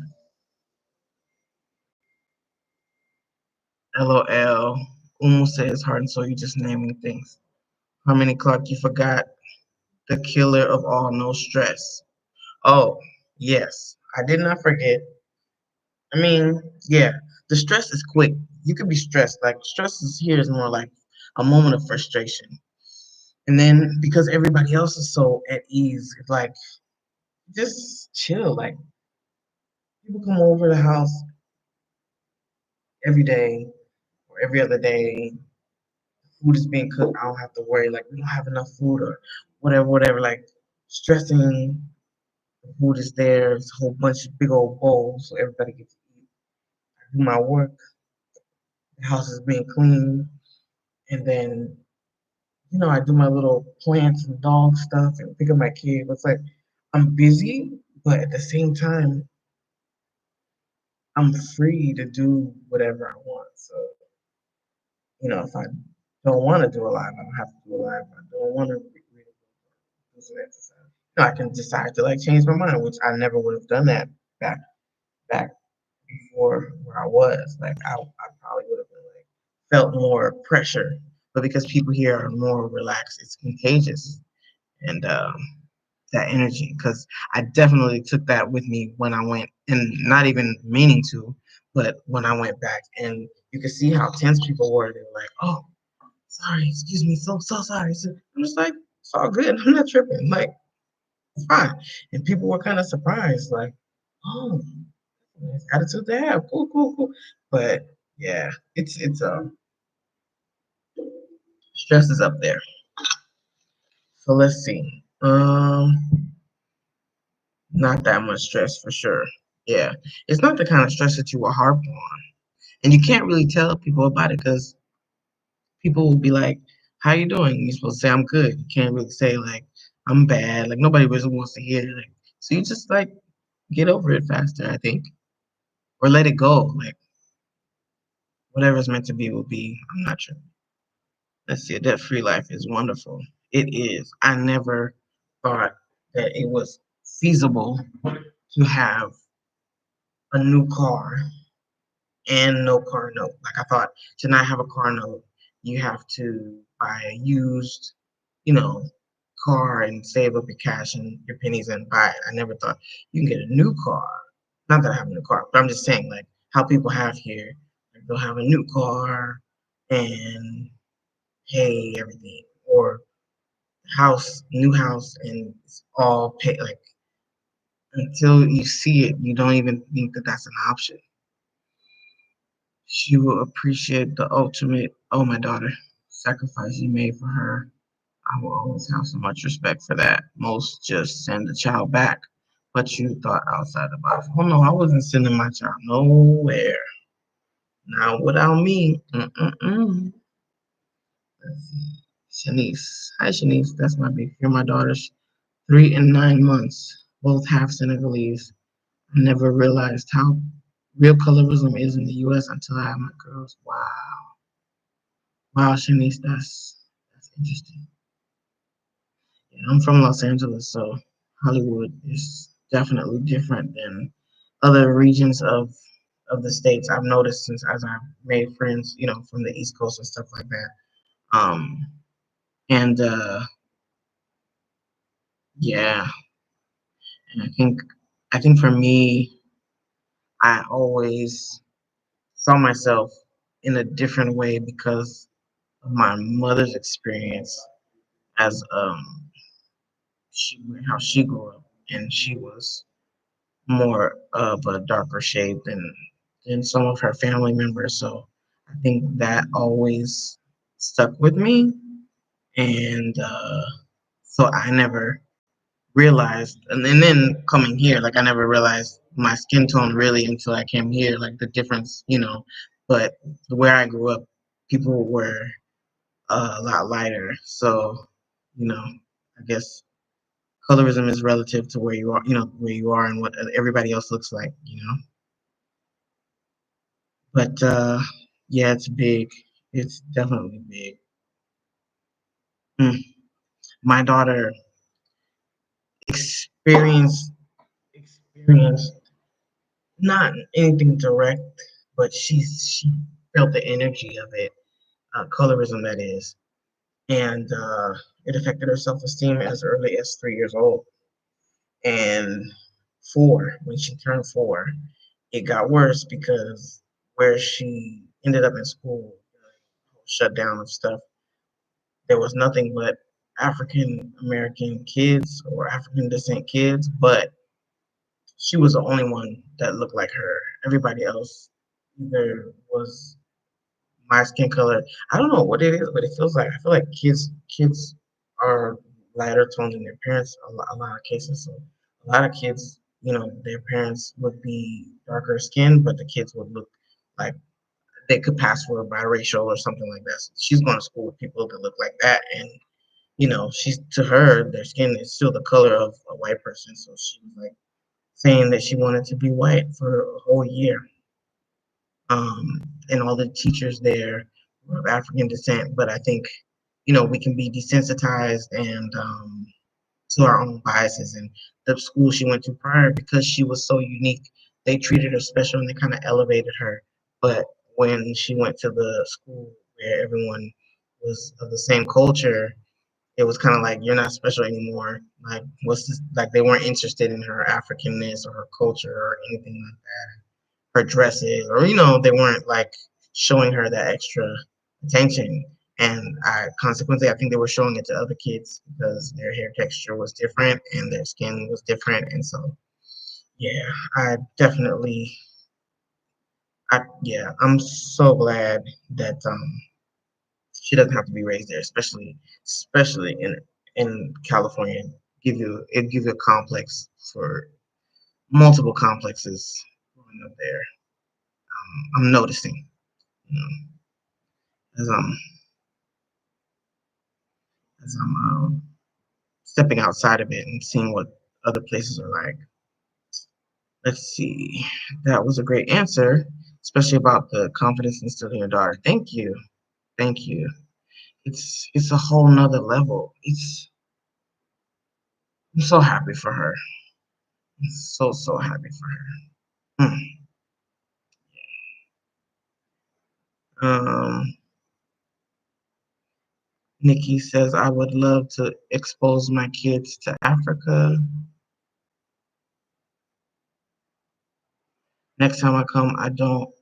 LOL. Umu says, heart and soul, you just naming things. How many clock you forgot? The killer of all, no stress. Oh, yes. I did not forget. I mean, yeah, the stress is quick. You could be stressed. Like stress is here is more like a moment of frustration. And then because everybody else is so at ease, it's like just chill. Like people come over the house every day or every other day. Food is being cooked. I don't have to worry. Like we don't have enough food or whatever, whatever. Like stressing. The food is there. It's a whole bunch of big old bowls, so everybody gets to eat. I do my work. The house is being cleaned, and then I do my little plants and dog stuff and pick up my kid. It's like I'm busy, but at the same time, I'm free to do whatever I want. So, if I don't want to do a live, I don't have to do a live. If I don't want to do some exercise. I can decide to like change my mind, which I never would have done that back before where I was. Like I probably would have been like felt more pressure. But because people here are more relaxed, it's contagious. And that energy because I definitely took that with me when I went, and not even meaning to, but when I went back, and you could see how tense people were. They were like, "Oh, sorry, excuse me, so sorry." So I'm just like, "It's all good. I'm not tripping. Like, it's fine." And people were kind of surprised, like, "Oh, nice attitude to have. Cool, cool, cool." But yeah, it's stress is up there. So let's see. Not that much stress for sure. Yeah, it's not the kind of stress that you will harp on, and you can't really tell people about it because people will be like, "How you doing?" You're supposed to say, "I'm good." You can't really say like, "I'm bad." Like nobody really wants to hear it. Like, so you just like get over it faster, I think, or let it go. Like whatever's meant to be will be. I'm not sure. Let's see. A debt-free life is wonderful. It is. I never thought that it was feasible to have a new car and no car note. Like I thought to not have a car note, you have to buy a used, you know, car and save up your cash and your pennies and buy it. I never thought you can get a new car. Not that I have a new car, but I'm just saying like how people have here. Like they'll have a new car and pay everything, or new house, and it's all pay like until you see it, you don't even think that that's an option. She will appreciate the ultimate, oh, my daughter, sacrifice you made for her. I will always have so much respect for that. Most just send the child back, but you thought outside the box. Oh no, I wasn't sending my child nowhere. Not without me. Mm-mm-mm. Let's see. Shanice. Hi, Shanice. That's my big. You're my daughters. 3 and 9 months. Both half Senegalese. I never realized how real colorism is in the U.S. until I had my girls. Wow. Wow, Shanice. That's interesting. Yeah, I'm from Los Angeles, so Hollywood is definitely different than other regions of the states. I've noticed since as I've made friends, from the East Coast and stuff like that. Um, and yeah, and I think for me, I always saw myself in a different way because of my mother's experience as she how she grew up, and she was more of a darker shade than some of her family members. So I think that always stuck with me, and so I never realized, and then coming here, like I never realized my skin tone really until I came here, like the difference. But where I grew up, people were a lot lighter, so I guess colorism is relative to where you are and what everybody else looks like. But yeah, it's big. It's definitely big. Mm. My daughter experienced experienced not anything direct, but she felt the energy of it, colorism that is, and it affected her self esteem as early as 3 years old, and four when she turned 4, it got worse because where she ended up in school, shut down of stuff, there was nothing but African American kids or African descent kids, but she was the only one that looked like her. Everybody else either was my skin color. I don't know what it is, but it feels like I feel like kids are lighter toned than their parents a lot of cases. So a lot of kids, their parents would be darker skinned, but the kids would look like they could pass for biracial or something like that. So she's going to school with people that look like that, and she's to her, their skin is still the color of a white person. So she was like saying that she wanted to be white for a whole year. And all the teachers there were of African descent. But I think, we can be desensitized and to our own biases. And the school she went to prior, because she was so unique, they treated her special and they kind of elevated her. But when she went to the school where everyone was of the same culture, it was kind of like you're not special anymore. Like what's this? Like they weren't interested in her Africanness or her culture or anything like that. Her dresses, or they weren't like showing her that extra attention. And consequently, I think they were showing it to other kids because their hair texture was different and their skin was different. And so, yeah, I definitely, yeah, I'm so glad that she doesn't have to be raised there, especially in California. Give you a complex for multiple complexes growing up there. I'm noticing, you know, as I'm stepping outside of it and seeing what other places are like. Let's see. That was a great answer, especially about the confidence instilled in your daughter. Thank you, thank you. It's a whole nother level. I'm so happy for her. I'm so happy for her. Um, Nikki says, I would love to expose my kids to Africa. Next time I come, I do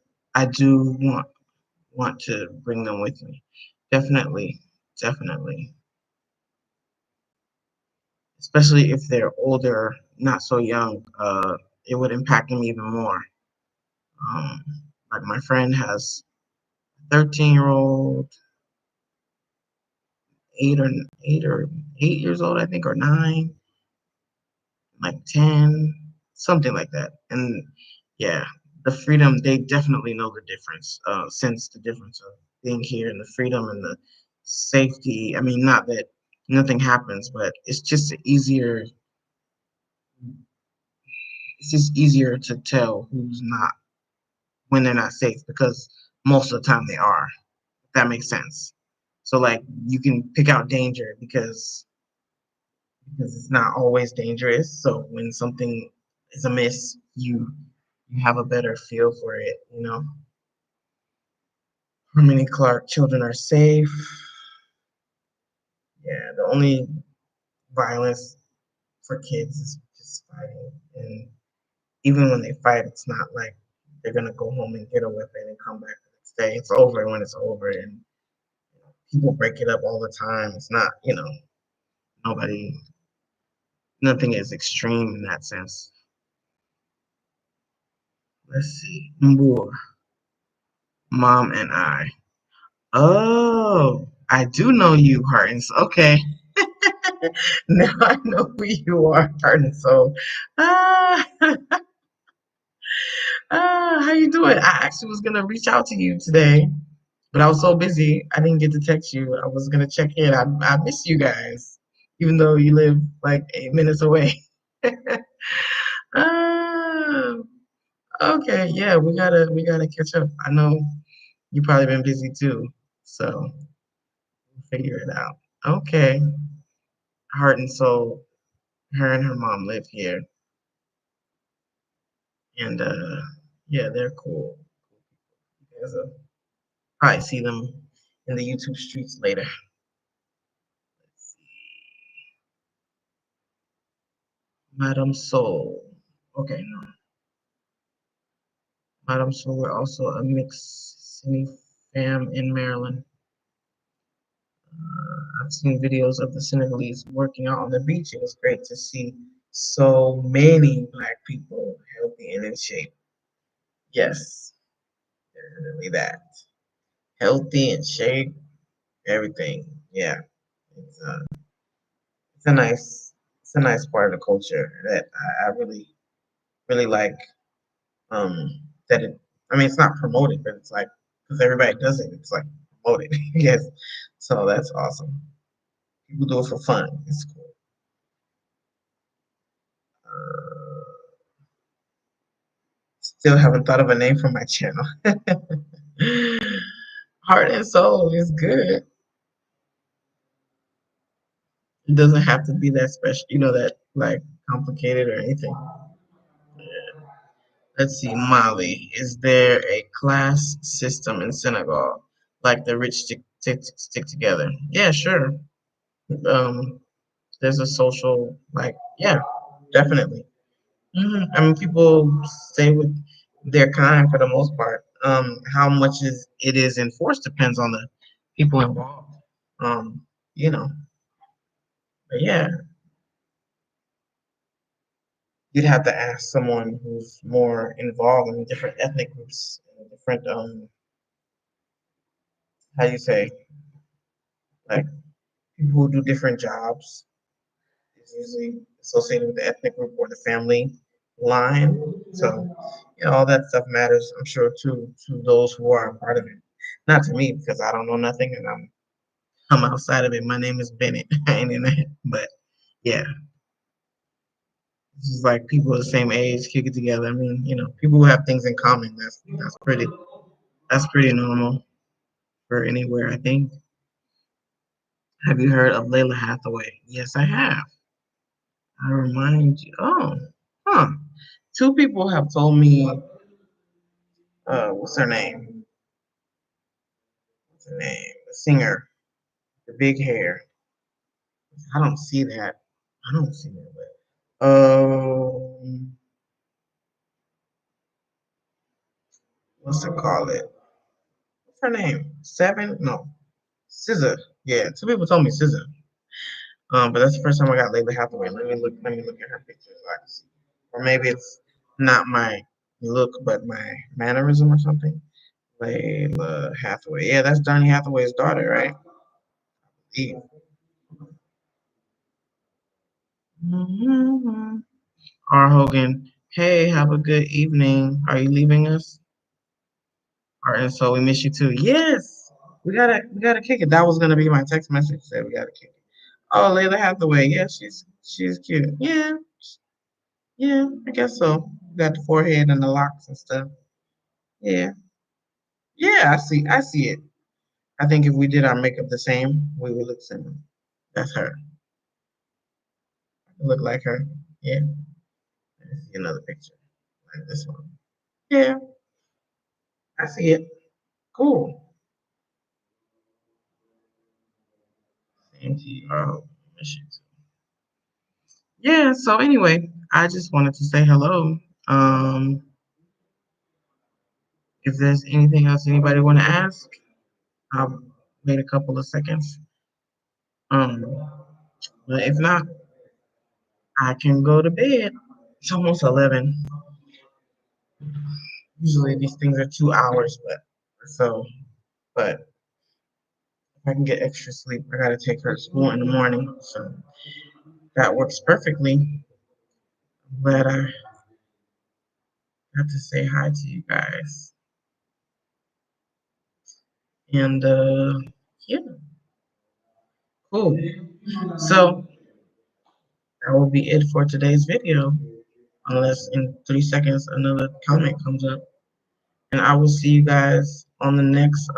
want to bring them with me. Definitely, definitely. Especially if they're older, not so young, it would impact them even more. Um, like my friend has 13-year-old, 8 or 8 years old, I think, or 9, like 10, something like that. And yeah, the freedom, they definitely know the difference, since the difference of being here and the freedom and the safety. I mean, not that nothing happens, but it's just easier to tell who's not when they're not safe because most of the time they are. If that makes sense. So like you can pick out danger because it's not always dangerous. So when something is amiss, you have a better feel for it. How many Clark children are safe? Yeah, the only violence for kids is just fighting, and even when they fight, it's not like they're gonna go home and get a weapon and come back the next day. It's over when it's over, and people break it up all the time. It's not, nobody, nothing is extreme in that sense. Let's see, more mom and I. Oh, I do know you, Heartens. Okay, now I know who you are, Heartens. So, ah, how you doing? I actually was gonna reach out to you today, but I was so busy I didn't get to text you. I was gonna check in. I miss you guys, even though you live like 8 minutes away. Ah, okay, yeah, we gotta catch up. I know you probably been busy too, so we'll figure it out. Okay, heart and soul. Her and her mom live here, and yeah, they're cool. You guys will probably see them in the YouTube streets later. Let's see. Madam Soul. Okay, no. Madam Soul, we're also a mixed cine fam in Maryland. I've seen videos of the Senegalese working out on the beach. It was great to see so many black people healthy and in shape. Yes, definitely that. Healthy and shape, everything. Yeah, it's a, it's a nice part of the culture that I really really like. That it. I mean, it's not promoted, but it's like because everybody does it. It's like promoted. Yes, so that's awesome. People do it for fun. It's cool. Uh, Still haven't thought of a name for my channel. Heart and soul is good. It doesn't have to be that special, that like complicated or anything. Let's see, Mali. Is there a class system in Senegal, like the rich stick together? Yeah, sure. Um, there's a social, like, yeah, definitely. I mean, people stay with their kind for the most part. How much is it is enforced depends on the people involved. Um, you know, but yeah, you'd have to ask someone who's more involved in different ethnic groups, and different how you say, like people who do different jobs is usually associated with the ethnic group or the family line. So, all that stuff matters, I'm sure, to those who are a part of it. Not to me because I don't know nothing and I'm outside of it. My name is Bennett. I ain't in it, but yeah, it's just like people of the same age kick it together. I mean, people who have things in common. That's pretty normal for anywhere, I think. Have you heard of Layla Hathaway? Yes, I have. I remind you. Oh, huh. Two people have told me. What's her name? What's her name? The singer, the big hair. I don't see that. I don't see that. But, what's it called? What's her name? Seven? No, Scissor. Yeah, two people told me Scissor. But that's the first time I got Layla Hathaway. Let me look at her pictures so I can see. Or maybe it's not my look, but my mannerism or something. Layla Hathaway. Yeah, that's Donny Hathaway's daughter, right? Yeah. Mm-hmm. R. Hogan. Hey, have a good evening. Are you leaving us? Or and so we miss you too. Yes. We gotta kick it. That was gonna be my text message. Said we gotta kick it. Oh, Layla Hathaway. Yeah, she's cute. Yeah, yeah, I guess so. Got the forehead and the locks and stuff. Yeah, yeah, I see it. I think if we did our makeup the same, we would look similar. That's her. Look like her. Yeah. Let's see another picture like this one. Yeah, I see it. Cool. Same to you. Oh, miss you too. Yeah. So anyway, I just wanted to say hello. Um, if there's anything else anybody want to ask, I'll wait a couple of seconds. Um, but if not, I can go to bed. It's almost 11. Usually these things are 2 hours, but if I can get extra sleep, I gotta take her to school in the morning. So that works perfectly. But I have to say hi to you guys. And yeah, cool. So that will be it for today's video. Unless in 3 seconds another comment comes up. And I will see you guys on the next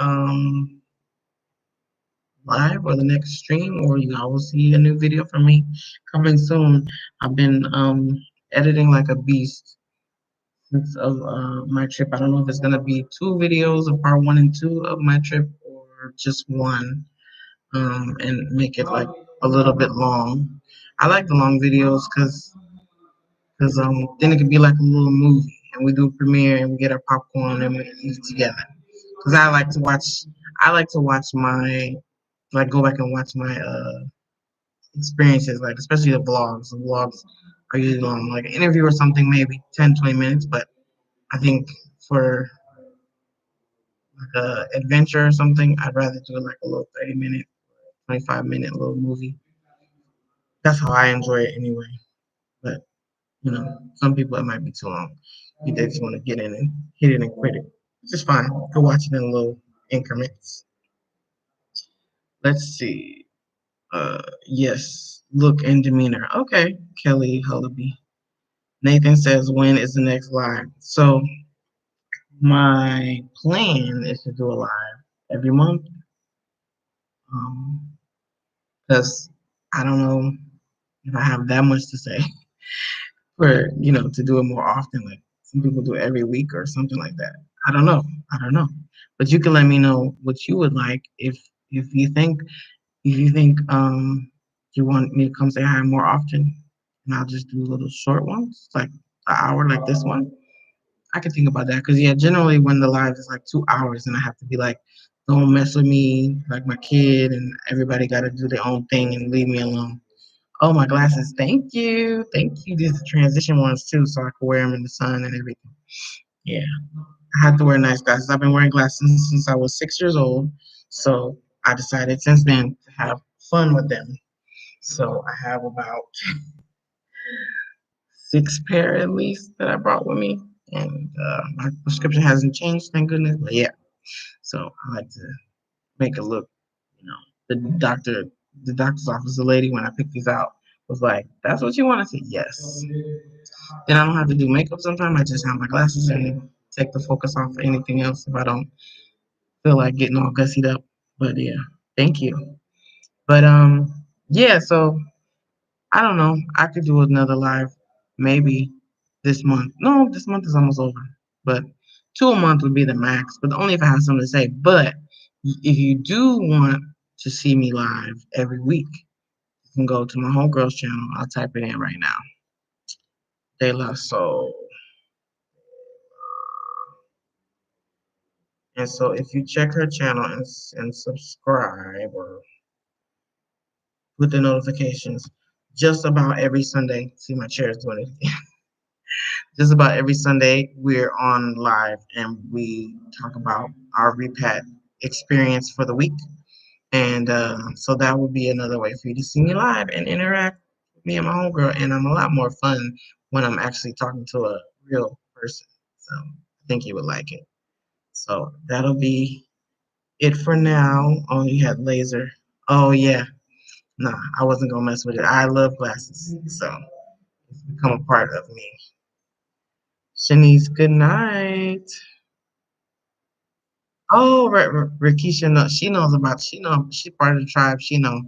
live or the next stream, or you all will see a new video from me coming soon. I've been editing like a beast since of my trip. I don't know if it's gonna be two videos of part one and two of my trip or just one, and make it like a little bit long. I like the long videos because then it could be like a little movie, and we do a premiere and we get our popcorn and we eat together. Because I like to watch my like go back and watch my experiences, like especially the vlogs. The vlogs are usually long, like an interview or something, maybe 10, 20 minutes. But I think for like a adventure or something, I'd rather do like a little 30-minute, 25-minute little movie. That's how I enjoy it anyway. But some people it might be too long. They just want to get in and hit it and quit it. It's just fine. Go watch it in little increments. Let's see. Yes, look and demeanor. Okay, Kelly Hullaby. Nathan says, when is the next live? So my plan is to do a live every month. Because I don't know if I have that much to say for, to do it more often. Like some people do it every week or something like that. I don't know. I don't know. But you can let me know what you would like if you think you want me to come say hi more often, and I'll just do little short ones, like an hour like this one. I could think about that because yeah, generally when the live is like 2 hours and I have to be like, don't mess with me, like my kid, and everybody got to do their own thing and leave me alone. Oh, my glasses! Thank you. These are transition ones too, so I can wear them in the sun and everything. Yeah, I have to wear nice glasses. I've been wearing glasses since I was 6 years old, so I decided since then to have fun with them. So I have about six pair at least that I brought with me, and my prescription hasn't changed, thank goodness. But yeah, so I like to make it look, you know, the doctor, the doctor's office, the lady when I picked these out was like, "That's what you want?" I said, "Yes." Then I don't have to do makeup sometimes. I just have my glasses and take the focus off of anything else if I don't feel like getting all gussied up. But yeah, thank you. But yeah. So I don't know. I could do another live maybe this month. No, this month is almost over. But two a month would be the max. But only if I have something to say. But if you do want to see me live every week, you can go to my homegirl's channel. I'll type it in right now. De La Soul. And so if you check her channel and subscribe or with the notifications. Just about every Sunday, see my chair is doing it. Just about every Sunday, we're on live and we talk about our repat experience for the week. And so that would be another way for you to see me live and interact with me and my homegirl. And I'm a lot more fun when I'm actually talking to a real person. So I think you would like it. So that'll be it for now. Oh, you had laser. Oh yeah. Nah, I wasn't gonna mess with it. I love glasses. So it's become a part of me. Shanice, good night. Oh, Rakisha, no, she part of the tribe. She know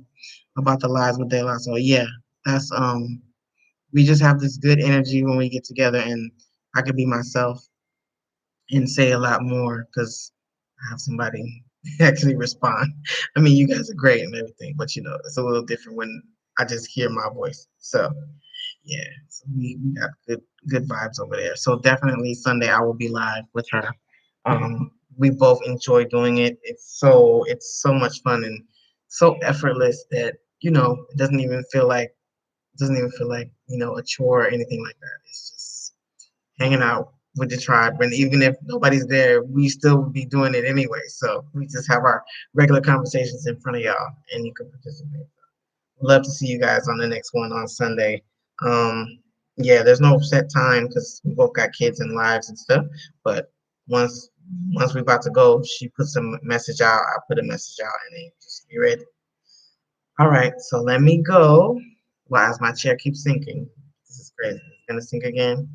about the lies with daylight. So yeah, that's we just have this good energy when we get together, and I could be myself and say a lot more because I have somebody actually respond. I mean, you guys are great and everything, but it's a little different when I just hear my voice. So yeah, so we got good vibes over there. So definitely Sunday I will be live with her. We both enjoy doing it. It's so much fun and so effortless that it doesn't even feel like a chore or anything like that. It's just hanging out with the tribe, and even if nobody's there, we still be doing it anyway. So we just have our regular conversations in front of y'all, and you can participate. Love to see you guys on the next one on Sunday. Yeah, there's no set time because we both got kids and lives and stuff. But once once we're about to go, she puts a message out. I put a message out, and then just be ready. All right, so let me go. Well, as my chair keeps sinking, this is crazy. It's gonna sink again.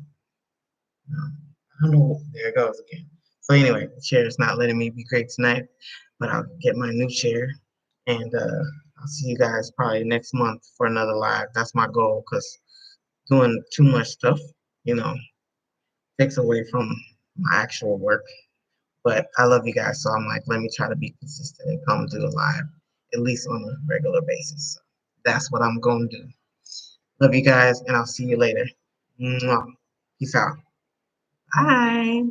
No, I don't know. There it goes again. So anyway, the chair is not letting me be great tonight, but I'll get my new chair, and I'll see you guys probably next month for another live. That's my goal because doing too much stuff, you know, takes away from my actual work. But I love you guys, so I'm like, let me try to be consistent and come do the live at least on a regular basis. So that's what I'm going to do. Love you guys, and I'll see you later. Mwah. Peace out. Bye.